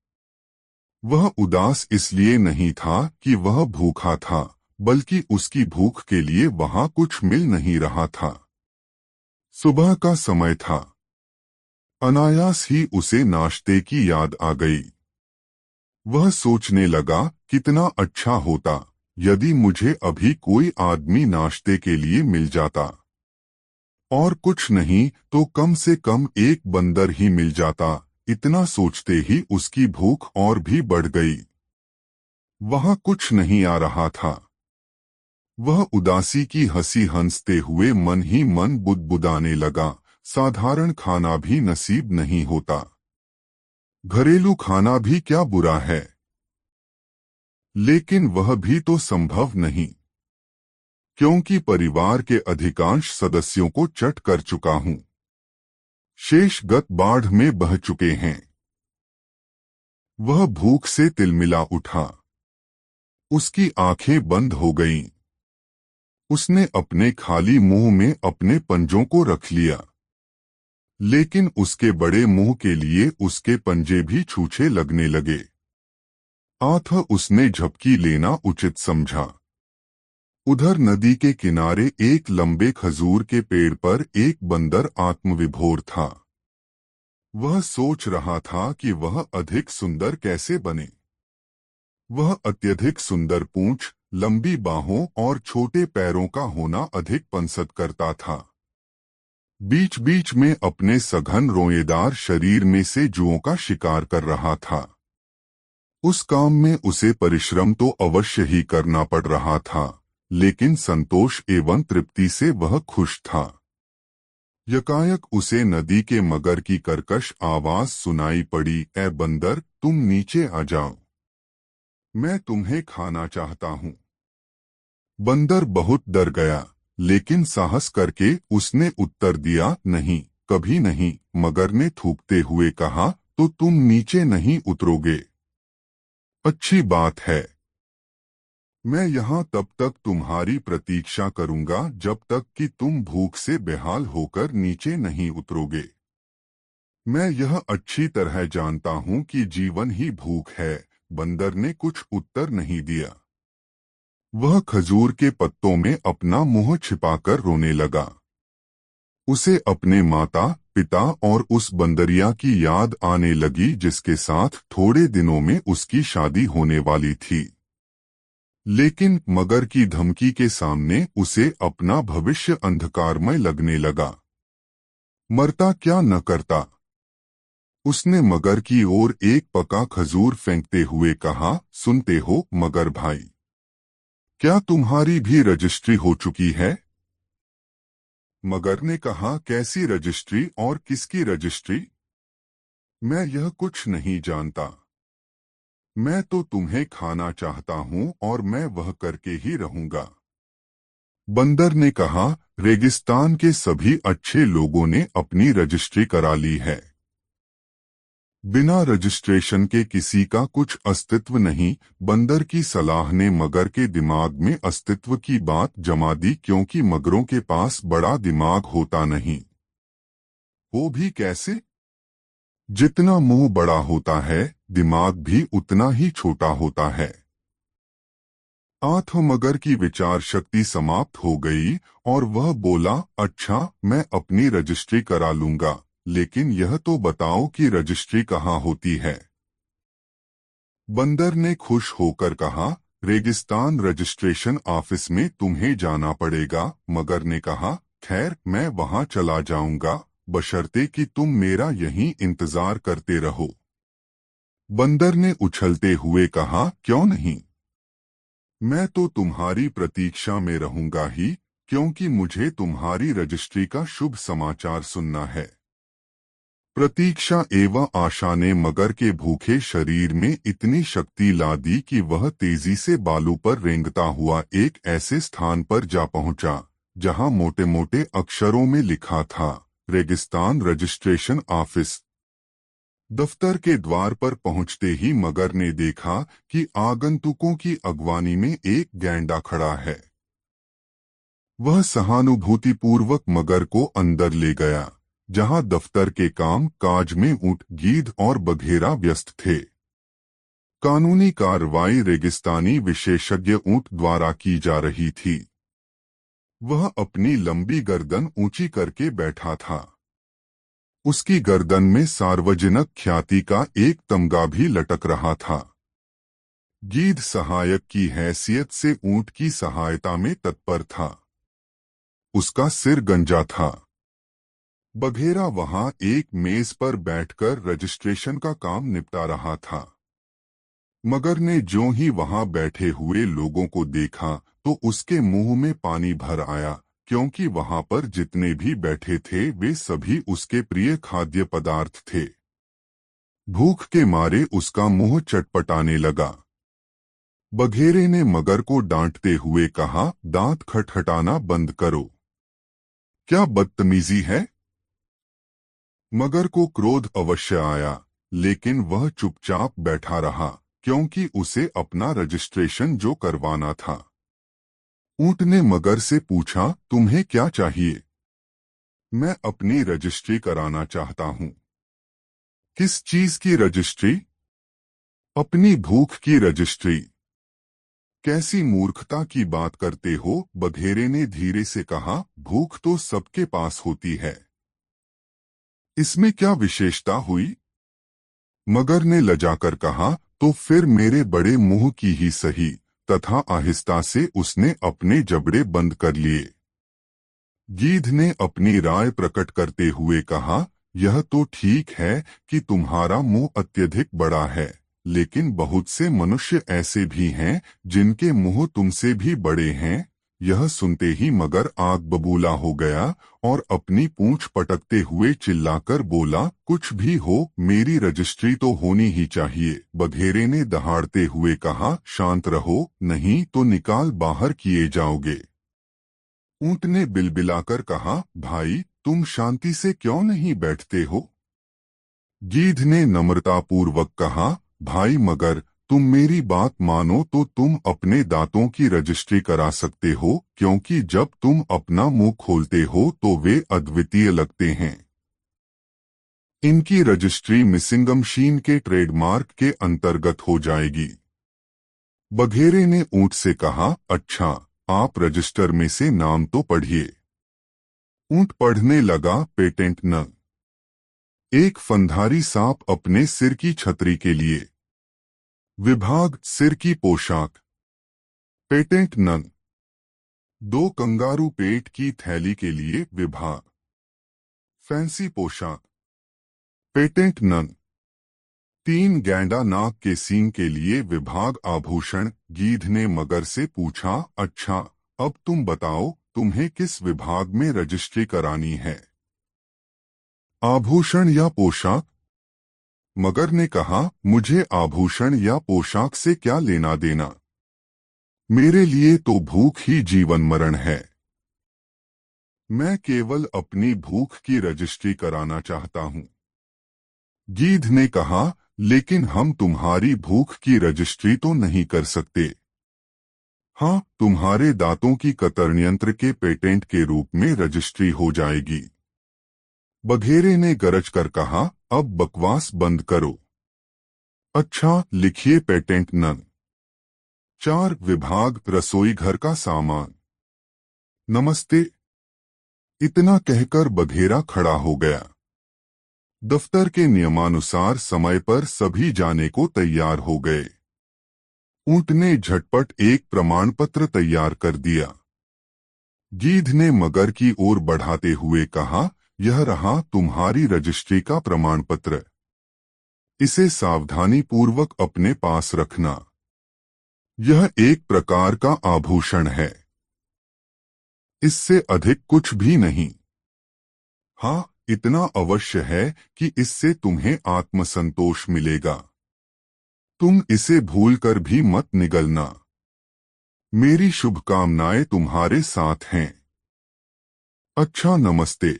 वह उदास इसलिए नहीं था कि वह भूखा था, बल्कि उसकी भूख के लिए वहां कुछ मिल नहीं रहा था। सुबह का समय था। अनायास ही उसे नाश्ते की याद आ गई। वह सोचने लगा, कितना अच्छा होता यदि मुझे अभी कोई आदमी नाश्ते के लिए मिल जाता। और कुछ नहीं तो कम से कम एक बंदर ही मिल जाता। इतना सोचते ही उसकी भूख और भी बढ़ गई। वहां कुछ नहीं आ रहा था। वह उदासी की हंसी हंसते हुए मन ही मन बुदबुदाने लगा, साधारण खाना भी नसीब नहीं होता। घरेलू खाना भी क्या बुरा है। लेकिन वह भी तो संभव नहीं, क्योंकि परिवार के अधिकांश सदस्यों को चट कर चुका हूं। शेष गत बाढ़ में बह चुके हैं। वह भूख से तिलमिला उठा। उसकी आंखें बंद हो गईं। उसने अपने खाली मुंह में अपने पंजों को रख लिया। लेकिन उसके बड़े मुंह के लिए उसके पंजे भी छूछे लगने लगे। अतः उसने झपकी लेना उचित समझा। उधर नदी के किनारे एक लंबे खजूर के पेड़ पर एक बंदर आत्मविभोर था। वह सोच रहा था कि वह अधिक सुंदर कैसे बने। वह अत्यधिक सुंदर पूंछ, लंबी बाहों और छोटे पैरों का होना अधिक पसंद करता था। बीच बीच में अपने सघन रोएदार शरीर में से जुओं का शिकार कर रहा था। उस काम में उसे परिश्रम तो अवश्य ही करना पड़ रहा था, लेकिन संतोष एवं तृप्ति से वह खुश था। यकायक उसे नदी के मगर की कर्कश आवाज सुनाई पड़ी, ए बंदर, तुम नीचे आ जाओ, मैं तुम्हें खाना चाहता हूँ। बंदर बहुत डर गया, लेकिन साहस करके उसने उत्तर दिया, नहीं, कभी नहीं। मगर ने थूकते हुए कहा, तो तुम नीचे नहीं उतरोगे। अच्छी बात है। मैं यहाँ तब तक तुम्हारी प्रतीक्षा करूंगा जब तक कि तुम भूख से बेहाल होकर नीचे नहीं उतरोगे। मैं यह अच्छी तरह जानता हूँ कि जीवन ही भूख है। बंदर ने कुछ उत्तर नहीं दिया। वह खजूर के पत्तों में अपना मुंह छिपाकर रोने लगा। उसे अपने माता, पिता और उस बंदरिया की याद आने लगी जिसके साथ थोड़े दिनों में उसकी शादी होने वाली थी। लेकिन मगर की धमकी के सामने उसे अपना भविष्य अंधकारमय लगने लगा। मरता क्या न करता। उसने मगर की ओर एक पका खजूर फेंकते हुए कहा, सुनते हो मगर भाई, क्या तुम्हारी भी रजिस्ट्री हो चुकी है? मगर ने कहा, कैसी रजिस्ट्री और किसकी रजिस्ट्री? मैं यह कुछ नहीं जानता। मैं तो तुम्हें खाना चाहता हूँ और मैं वह करके ही रहूंगा। बंदर ने कहा, रेगिस्तान के सभी अच्छे लोगों ने अपनी रजिस्ट्री करा ली है। बिना रजिस्ट्रेशन के किसी का कुछ अस्तित्व नहीं। बंदर की सलाह ने मगर के दिमाग में अस्तित्व की बात जमा दी, क्योंकि मगरों के पास बड़ा दिमाग होता नहीं। वो भी कैसे? जितना मुंह बड़ा होता है, दिमाग भी उतना ही छोटा होता है। मगर की विचार शक्ति समाप्त हो गई और वह बोला, अच्छा मैं अपनी रजिस्ट्री करा लूंगा, लेकिन यह तो बताओ कि रजिस्ट्री कहाँ होती है। बंदर ने खुश होकर कहा, रेगिस्तान रजिस्ट्रेशन ऑफिस में तुम्हें जाना पड़ेगा। मगर ने कहा, खैर मैं वहां चला जाऊंगा, बशर्ते कि तुम मेरा यहीं इंतजार करते रहो। बंदर ने उछलते हुए कहा, क्यों नहीं, मैं तो तुम्हारी प्रतीक्षा में रहूंगा ही, क्योंकि मुझे तुम्हारी रजिस्ट्री का शुभ समाचार सुनना है। प्रतीक्षा एवं आशा ने मगर के भूखे शरीर में इतनी शक्ति ला दी कि वह तेजी से बालू पर रेंगता हुआ एक ऐसे स्थान पर जा पहुंचा जहां मोटे मोटे अक्षरों में लिखा था, रेगिस्तान रजिस्ट्रेशन ऑफिस। दफ्तर के द्वार पर पहुंचते ही मगर ने देखा कि आगंतुकों की अगवानी में एक गैंडा खड़ा है। वह सहानुभूतिपूर्वक मगर को अंदर ले गया, जहां दफ्तर के काम काज में ऊंट, गीध और बघेरा व्यस्त थे। कानूनी कार्रवाई रेगिस्तानी विशेषज्ञ ऊंट द्वारा की जा रही थी। वह अपनी लंबी गर्दन ऊंची करके बैठा था। उसकी गर्दन में सार्वजनिक ख्याति का एक तमगा भी लटक रहा था। गीध सहायक की हैसियत से ऊंट की सहायता में तत्पर था। उसका सिर गंजा था। बघेरा वहां एक मेज पर बैठकर रजिस्ट्रेशन का काम निपटा रहा था। मगर ने जो ही वहां बैठे हुए लोगों को देखा तो उसके मुंह में पानी भर आया, क्योंकि वहां पर जितने भी बैठे थे वे सभी उसके प्रिय खाद्य पदार्थ थे। भूख के मारे उसका मुंह चटपटाने लगा। बघेरे ने मगर को डांटते हुए कहा, दांत खटखटाना बंद करो, क्या बदतमीजी है। मगर को क्रोध अवश्य आया, लेकिन वह चुपचाप बैठा रहा, क्योंकि उसे अपना रजिस्ट्रेशन जो करवाना था। ऊंट ने मगर से पूछा, तुम्हें क्या चाहिए। मैं अपनी रजिस्ट्री कराना चाहता हूं। किस चीज की रजिस्ट्री। अपनी भूख की रजिस्ट्री। कैसी मूर्खता की बात करते हो, बघेरे ने धीरे से कहा, भूख तो सबके पास होती है, इसमें क्या विशेषता हुई। मगर ने लजाकर कहा, तो फिर मेरे बड़े मुंह की ही सही, तथा आहिस्ता से उसने अपने जबड़े बंद कर लिए। गीध ने अपनी राय प्रकट करते हुए कहा, यह तो ठीक है कि तुम्हारा मुंह अत्यधिक बड़ा है, लेकिन बहुत से मनुष्य ऐसे भी हैं जिनके मुंह तुमसे भी बड़े हैं। यह सुनते ही मगर आग बबूला हो गया और अपनी पूंछ पटकते हुए चिल्लाकर बोला, कुछ भी हो मेरी रजिस्ट्री तो होनी ही चाहिए। बघेरे ने दहाड़ते हुए कहा, शांत रहो, नहीं तो निकाल बाहर किए जाओगे। ऊंट ने बिलबिलाकर कहा, भाई तुम शांति से क्यों नहीं बैठते हो। गीध ने नम्रतापूर्वक कहा, भाई मगर तुम मेरी बात मानो तो तुम अपने दांतों की रजिस्ट्री करा सकते हो, क्योंकि जब तुम अपना मुंह खोलते हो तो वे अद्वितीय लगते हैं। इनकी रजिस्ट्री मिसिंगम शीन के ट्रेडमार्क के अंतर्गत हो जाएगी। बघेरे ने ऊंट से कहा, अच्छा आप रजिस्टर में से नाम तो पढ़िए। ऊंट पढ़ने लगा, पेटेंट न। एक फंधारी सांप अपने सिर की छतरी के लिए। विभाग, सिर की पोशाक। Patent nun. दो कंगारू पेट की थैली के लिए विभाग। फैंसी पोशाक। Patent nun. तीन गैंडा नाक के सींग के लिए विभाग। आभूषण। गीध ने मगर से पूछा, अच्छा अब तुम बताओ तुम्हें किस विभाग में रजिस्ट्री करानी है, आभूषण या पोशाक। मगर ने कहा, मुझे आभूषण या पोशाक से क्या लेना देना, मेरे लिए तो भूख ही जीवन मरण है। मैं केवल अपनी भूख की रजिस्ट्री कराना चाहता हूं। गीध ने कहा, लेकिन हम तुम्हारी भूख की रजिस्ट्री तो नहीं कर सकते। हाँ, तुम्हारे दांतों की कतरन यंत्र के पेटेंट के रूप में रजिस्ट्री हो जाएगी। बघेरे ने गरज कर कहा, अब बकवास बंद करो। अच्छा लिखिए पेटेंट नन। 4 विभाग रसोई घर का सामान। नमस्ते। इतना कहकर बघेरा खड़ा हो गया। दफ्तर के नियमानुसार समय पर सभी जाने को तैयार हो गए। ऊंट ने झटपट एक प्रमाण पत्र तैयार कर दिया। गीध ने मगर की ओर बढ़ाते हुए कहा, यह रहा तुम्हारी रजिस्ट्री का प्रमाण पत्र। इसे सावधानी पूर्वक अपने पास रखना। यह एक प्रकार का आभूषण है, इससे अधिक कुछ भी नहीं। हाँ, इतना अवश्य है कि इससे तुम्हें आत्मसंतोष मिलेगा। तुम इसे भूलकर भी मत निगलना। मेरी शुभकामनाएं तुम्हारे साथ हैं। अच्छा, नमस्ते।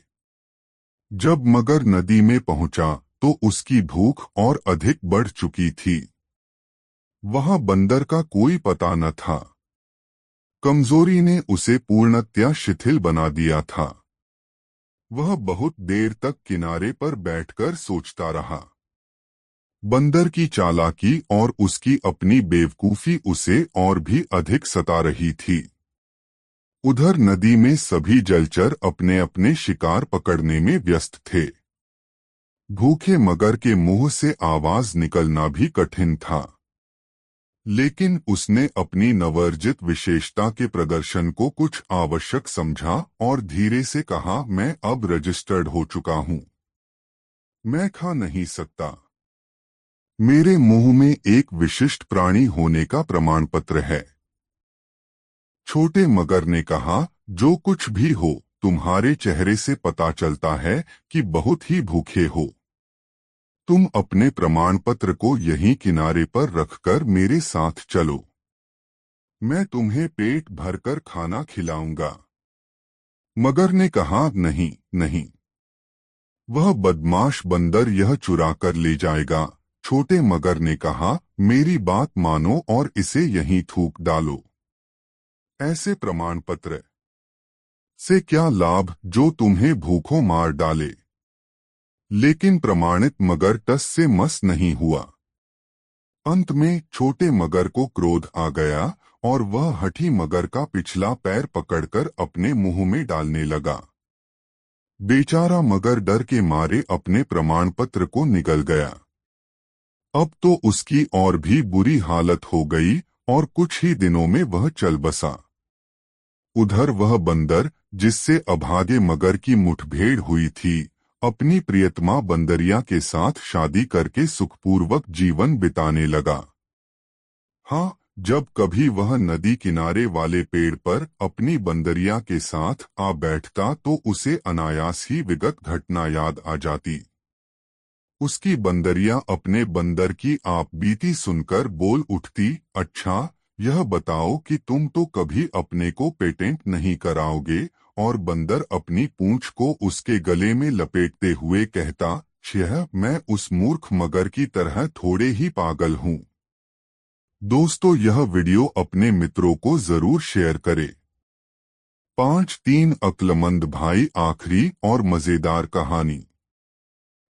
जब मगर नदी में पहुंचा तो उसकी भूख और अधिक बढ़ चुकी थी। वहां बंदर का कोई पता न था। कमजोरी ने उसे पूर्णतया शिथिल बना दिया था। वह बहुत देर तक किनारे पर बैठकर सोचता रहा। बंदर की चालाकी और उसकी अपनी बेवकूफी उसे और भी अधिक सता रही थी। उधर नदी में सभी जलचर अपने अपने शिकार पकड़ने में व्यस्त थे। भूखे मगर के मुंह से आवाज निकलना भी कठिन था, लेकिन उसने अपनी नवर्जित विशेषता के प्रदर्शन को कुछ आवश्यक समझा और धीरे से कहा, मैं अब रजिस्टर्ड हो चुका हूं। मैं खा नहीं सकता। मेरे मुंह में एक विशिष्ट प्राणी होने का प्रमाण पत्र है। छोटे मगर ने कहा, जो कुछ भी हो, तुम्हारे चेहरे से पता चलता है कि बहुत ही भूखे हो। तुम अपने प्रमाण पत्र को यहीं किनारे पर रखकर मेरे साथ चलो। मैं तुम्हें पेट भरकर खाना खिलाऊंगा। मगर ने कहा, नहीं नहीं, वह बदमाश बंदर यह चुरा कर ले जाएगा। छोटे मगर ने कहा, मेरी बात मानो और इसे यहीं थूक डालो। ऐसे प्रमाण पत्र से क्या लाभ जो तुम्हें भूखों मार डाले। लेकिन प्रमाणित मगर टस से मस नहीं हुआ। अंत में छोटे मगर को क्रोध आ गया और वह हठी मगर का पिछला पैर पकड़कर अपने मुंह में डालने लगा। बेचारा मगर डर के मारे अपने प्रमाण पत्र को निगल गया। अब तो उसकी और भी बुरी हालत हो गई और कुछ ही दिनों में वह चल बसा। उधर वह बंदर जिससे अभागे मगर की मुठभेड़ हुई थी, अपनी प्रियतमा बंदरिया के साथ शादी करके सुखपूर्वक जीवन बिताने लगा। हाँ, जब कभी वह नदी किनारे वाले पेड़ पर अपनी बंदरिया के साथ आ बैठता तो उसे अनायास ही विगत घटना याद आ जाती। उसकी बंदरिया अपने बंदर की आप बीती सुनकर बोल उठती, अच्छा, यह बताओ कि तुम तो कभी अपने को पेटेंट नहीं कराओगे। और बंदर अपनी पूंछ को उसके गले में लपेटते हुए कहता, छह, मैं उस मूर्ख मगर की तरह थोड़े ही पागल हूँ। दोस्तों, यह वीडियो अपने मित्रों को जरूर शेयर करें। 5-3 अक्लमंद भाई आखिरी और मजेदार कहानी।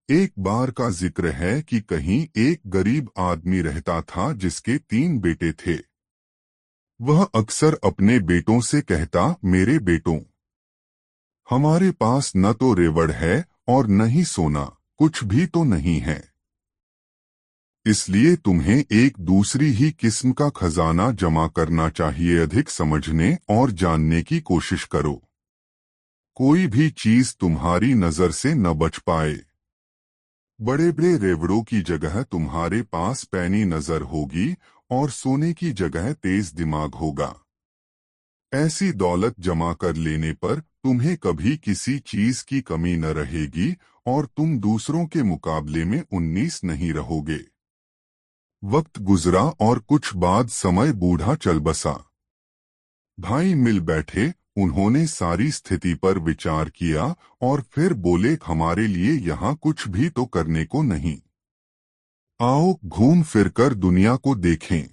एक बार का जिक्र है कि कहीं एक गरीब आदमी रहता था जिसके 3 बेटे थे। वह अक्सर अपने बेटों से कहता, मेरे बेटों, हमारे पास न तो रेवड़ है और न ही सोना, कुछ भी तो नहीं है। इसलिए तुम्हें एक दूसरी ही किस्म का खजाना जमा करना चाहिए। अधिक समझने और जानने की कोशिश करो। कोई भी चीज तुम्हारी नजर से न बच पाए। बड़े बड़े रेवड़ों की जगह तुम्हारे पास पैनी नजर होगी और सोने की जगह तेज दिमाग होगा। ऐसी दौलत जमा कर लेने पर तुम्हें कभी किसी चीज की कमी न रहेगी और तुम दूसरों के मुकाबले में 19 नहीं रहोगे। वक्त गुजरा और कुछ बाद समय बूढ़ा चल बसा। भाई मिल बैठे, उन्होंने सारी स्थिति पर विचार किया और फिर बोले, हमारे लिए यहाँ कुछ भी तो करने को नहीं। आओ घूम फिरकर दुनिया को देखें।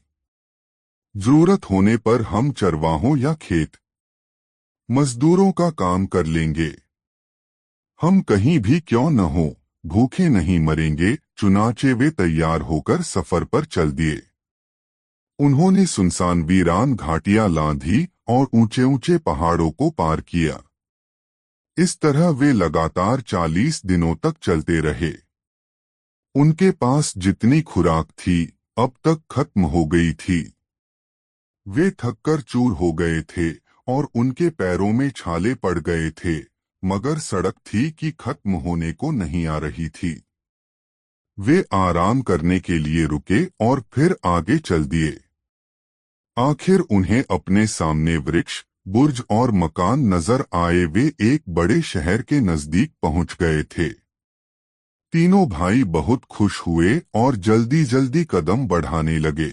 जरूरत होने पर हम चरवाहों या खेत मजदूरों का काम कर लेंगे। हम कहीं भी क्यों न हो, भूखे नहीं मरेंगे। चुनाचे वे तैयार होकर सफर पर चल दिए। उन्होंने सुनसान वीरान घाटियां लांघी और ऊंचे ऊंचे पहाड़ों को पार किया। इस तरह वे लगातार 40 दिनों तक चलते रहे। उनके पास जितनी खुराक थी अब तक खत्म हो गई थी। वे थककर चूर हो गए थे और उनके पैरों में छाले पड़ गए थे, मगर सड़क थी कि खत्म होने को नहीं आ रही थी। वे आराम करने के लिए रुके और फिर आगे चल दिए। आखिर उन्हें अपने सामने वृक्ष, बुर्ज और मकान नजर आए। वे एक बड़े शहर के नजदीक पहुंच गए थे। तीनों भाई बहुत खुश हुए और जल्दी जल्दी कदम बढ़ाने लगे।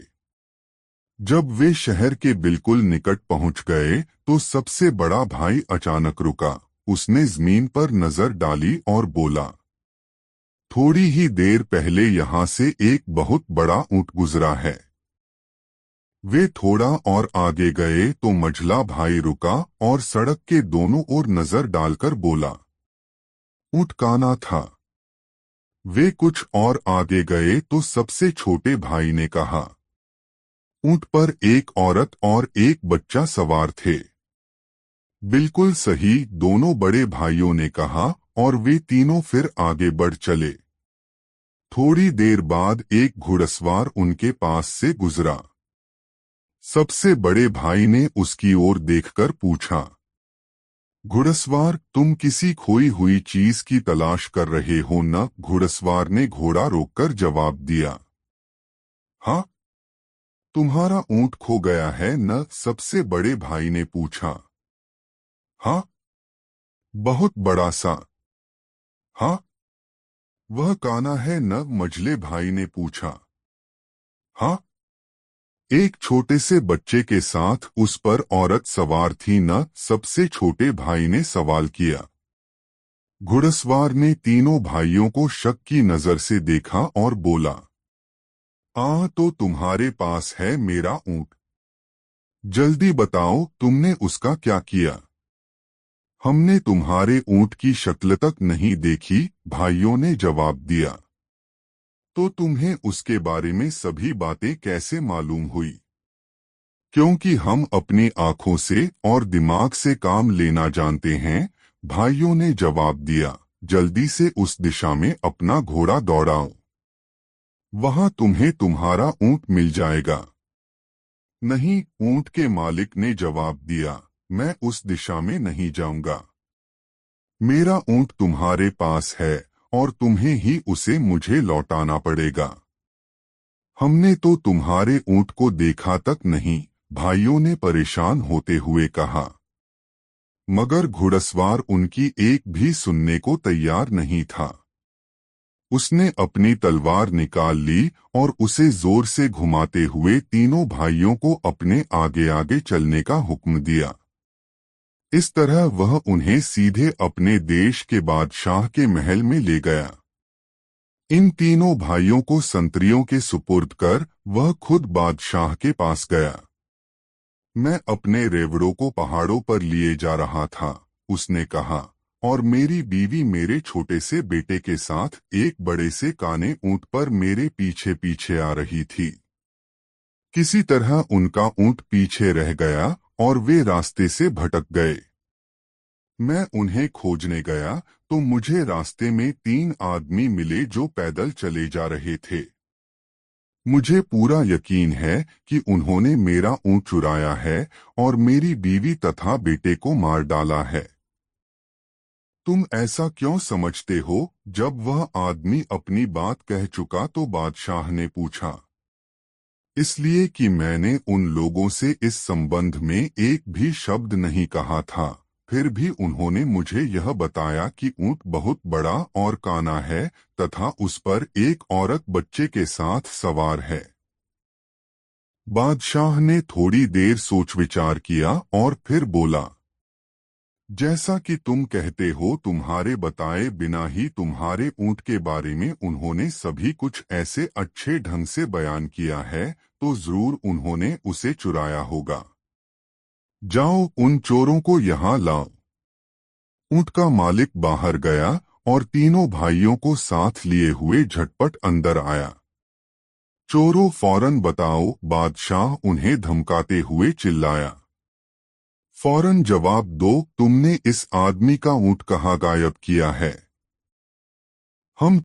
जब वे शहर के बिल्कुल निकट पहुंच गए तो सबसे बड़ा भाई अचानक रुका। उसने जमीन पर नजर डाली और बोला, थोड़ी ही देर पहले यहाँ से एक बहुत बड़ा ऊंट गुजरा है। वे थोड़ा और आगे गए तो मझला भाई रुका और सड़क के दोनों ओर नजर डालकर बोला, ऊंट काना था। वे कुछ और आगे गए तो सबसे छोटे भाई ने कहा, ऊंट पर एक औरत और एक बच्चा सवार थे। बिल्कुल सही, दोनों बड़े भाइयों ने कहा और वे तीनों फिर आगे बढ़ चले। थोड़ी देर बाद एक घुड़सवार उनके पास से गुजरा। सबसे बड़े भाई ने उसकी ओर देखकर पूछा, घुड़सवार, तुम किसी खोई हुई चीज की तलाश कर रहे हो न? घुड़सवार ने घोड़ा रोककर जवाब दिया, हाँ। तुम्हारा ऊंट खो गया है न? सबसे बड़े भाई ने पूछा। हाँ। बहुत बड़ा सा? हाँ। वह काना है न? मझले भाई ने पूछा। हाँ। एक छोटे से बच्चे के साथ उस पर औरत सवार थी न? सबसे छोटे भाई ने सवाल किया। घुड़सवार ने तीनों भाइयों को शक की नजर से देखा और बोला, तो तुम्हारे पास है मेरा ऊंट। जल्दी बताओ तुमने उसका क्या किया। हमने तुम्हारे ऊंट की शक्ल तक नहीं देखी, भाइयों ने जवाब दिया। तो तुम्हें उसके बारे में सभी बातें कैसे मालूम हुई? क्योंकि हम अपनी आंखों से और दिमाग से काम लेना जानते हैं, भाइयों ने जवाब दिया। जल्दी से उस दिशा में अपना घोड़ा दौड़ाओ, वहां तुम्हें तुम्हारा ऊंट मिल जाएगा। नहीं, ऊंट के मालिक ने जवाब दिया, मैं उस दिशा में नहीं जाऊंगा। मेरा ऊंट तुम्हारे पास है और तुम्हें ही उसे मुझे लौटाना पड़ेगा। हमने तो तुम्हारे ऊंट को देखा तक नहीं, भाइयों ने परेशान होते हुए कहा। मगर घुड़सवार उनकी एक भी सुनने को तैयार नहीं था। उसने अपनी तलवार निकाल ली और उसे जोर से घुमाते हुए तीनों भाइयों को अपने आगे आगे चलने का हुक्म दिया। इस तरह वह उन्हें सीधे अपने देश के बादशाह के महल में ले गया। इन तीनों भाइयों को संतरियों के सुपुर्द कर वह खुद बादशाह के पास गया। मैं अपने रेवड़ों को पहाड़ों पर लिए जा रहा था, उसने कहा, और मेरी बीवी मेरे छोटे से बेटे के साथ एक बड़े से काने ऊंट पर मेरे पीछे पीछे आ रही थी। किसी तरह उनका ऊंट पीछे रह गया और वे रास्ते से भटक गए। मैं उन्हें खोजने गया तो मुझे रास्ते में 3 आदमी मिले जो पैदल चले जा रहे थे। मुझे पूरा यकीन है कि उन्होंने मेरा ऊंट चुराया है और मेरी बीवी तथा बेटे को मार डाला है। तुम ऐसा क्यों समझते हो? जब वह आदमी अपनी बात कह चुका तो बादशाह ने पूछा। इसलिए कि मैंने उन लोगों से इस संबंध में एक भी शब्द नहीं कहा था, फिर भी उन्होंने मुझे यह बताया कि ऊंट बहुत बड़ा और काना है तथा उस पर एक औरत बच्चे के साथ सवार है। बादशाह ने थोड़ी देर सोच विचार किया और फिर बोला, जैसा कि तुम कहते हो, तुम्हारे बताए बिना ही तुम्हारे ऊंट के बारे में उन्होंने सभी कुछ ऐसे अच्छे ढंग से बयान किया है, तो जरूर उन्होंने उसे चुराया होगा। जाओ, उन चोरों को यहाँ लाओ। ऊंट का मालिक बाहर गया और तीनों भाइयों को साथ लिए हुए झटपट अंदर आया। चोरों फौरन बताओ, बादशाह उन्हें धमकाते हुए चिल्लाया। फौरन जवाब दो, तुमने इस आदमी का ऊँट कहाँ गायब किया है?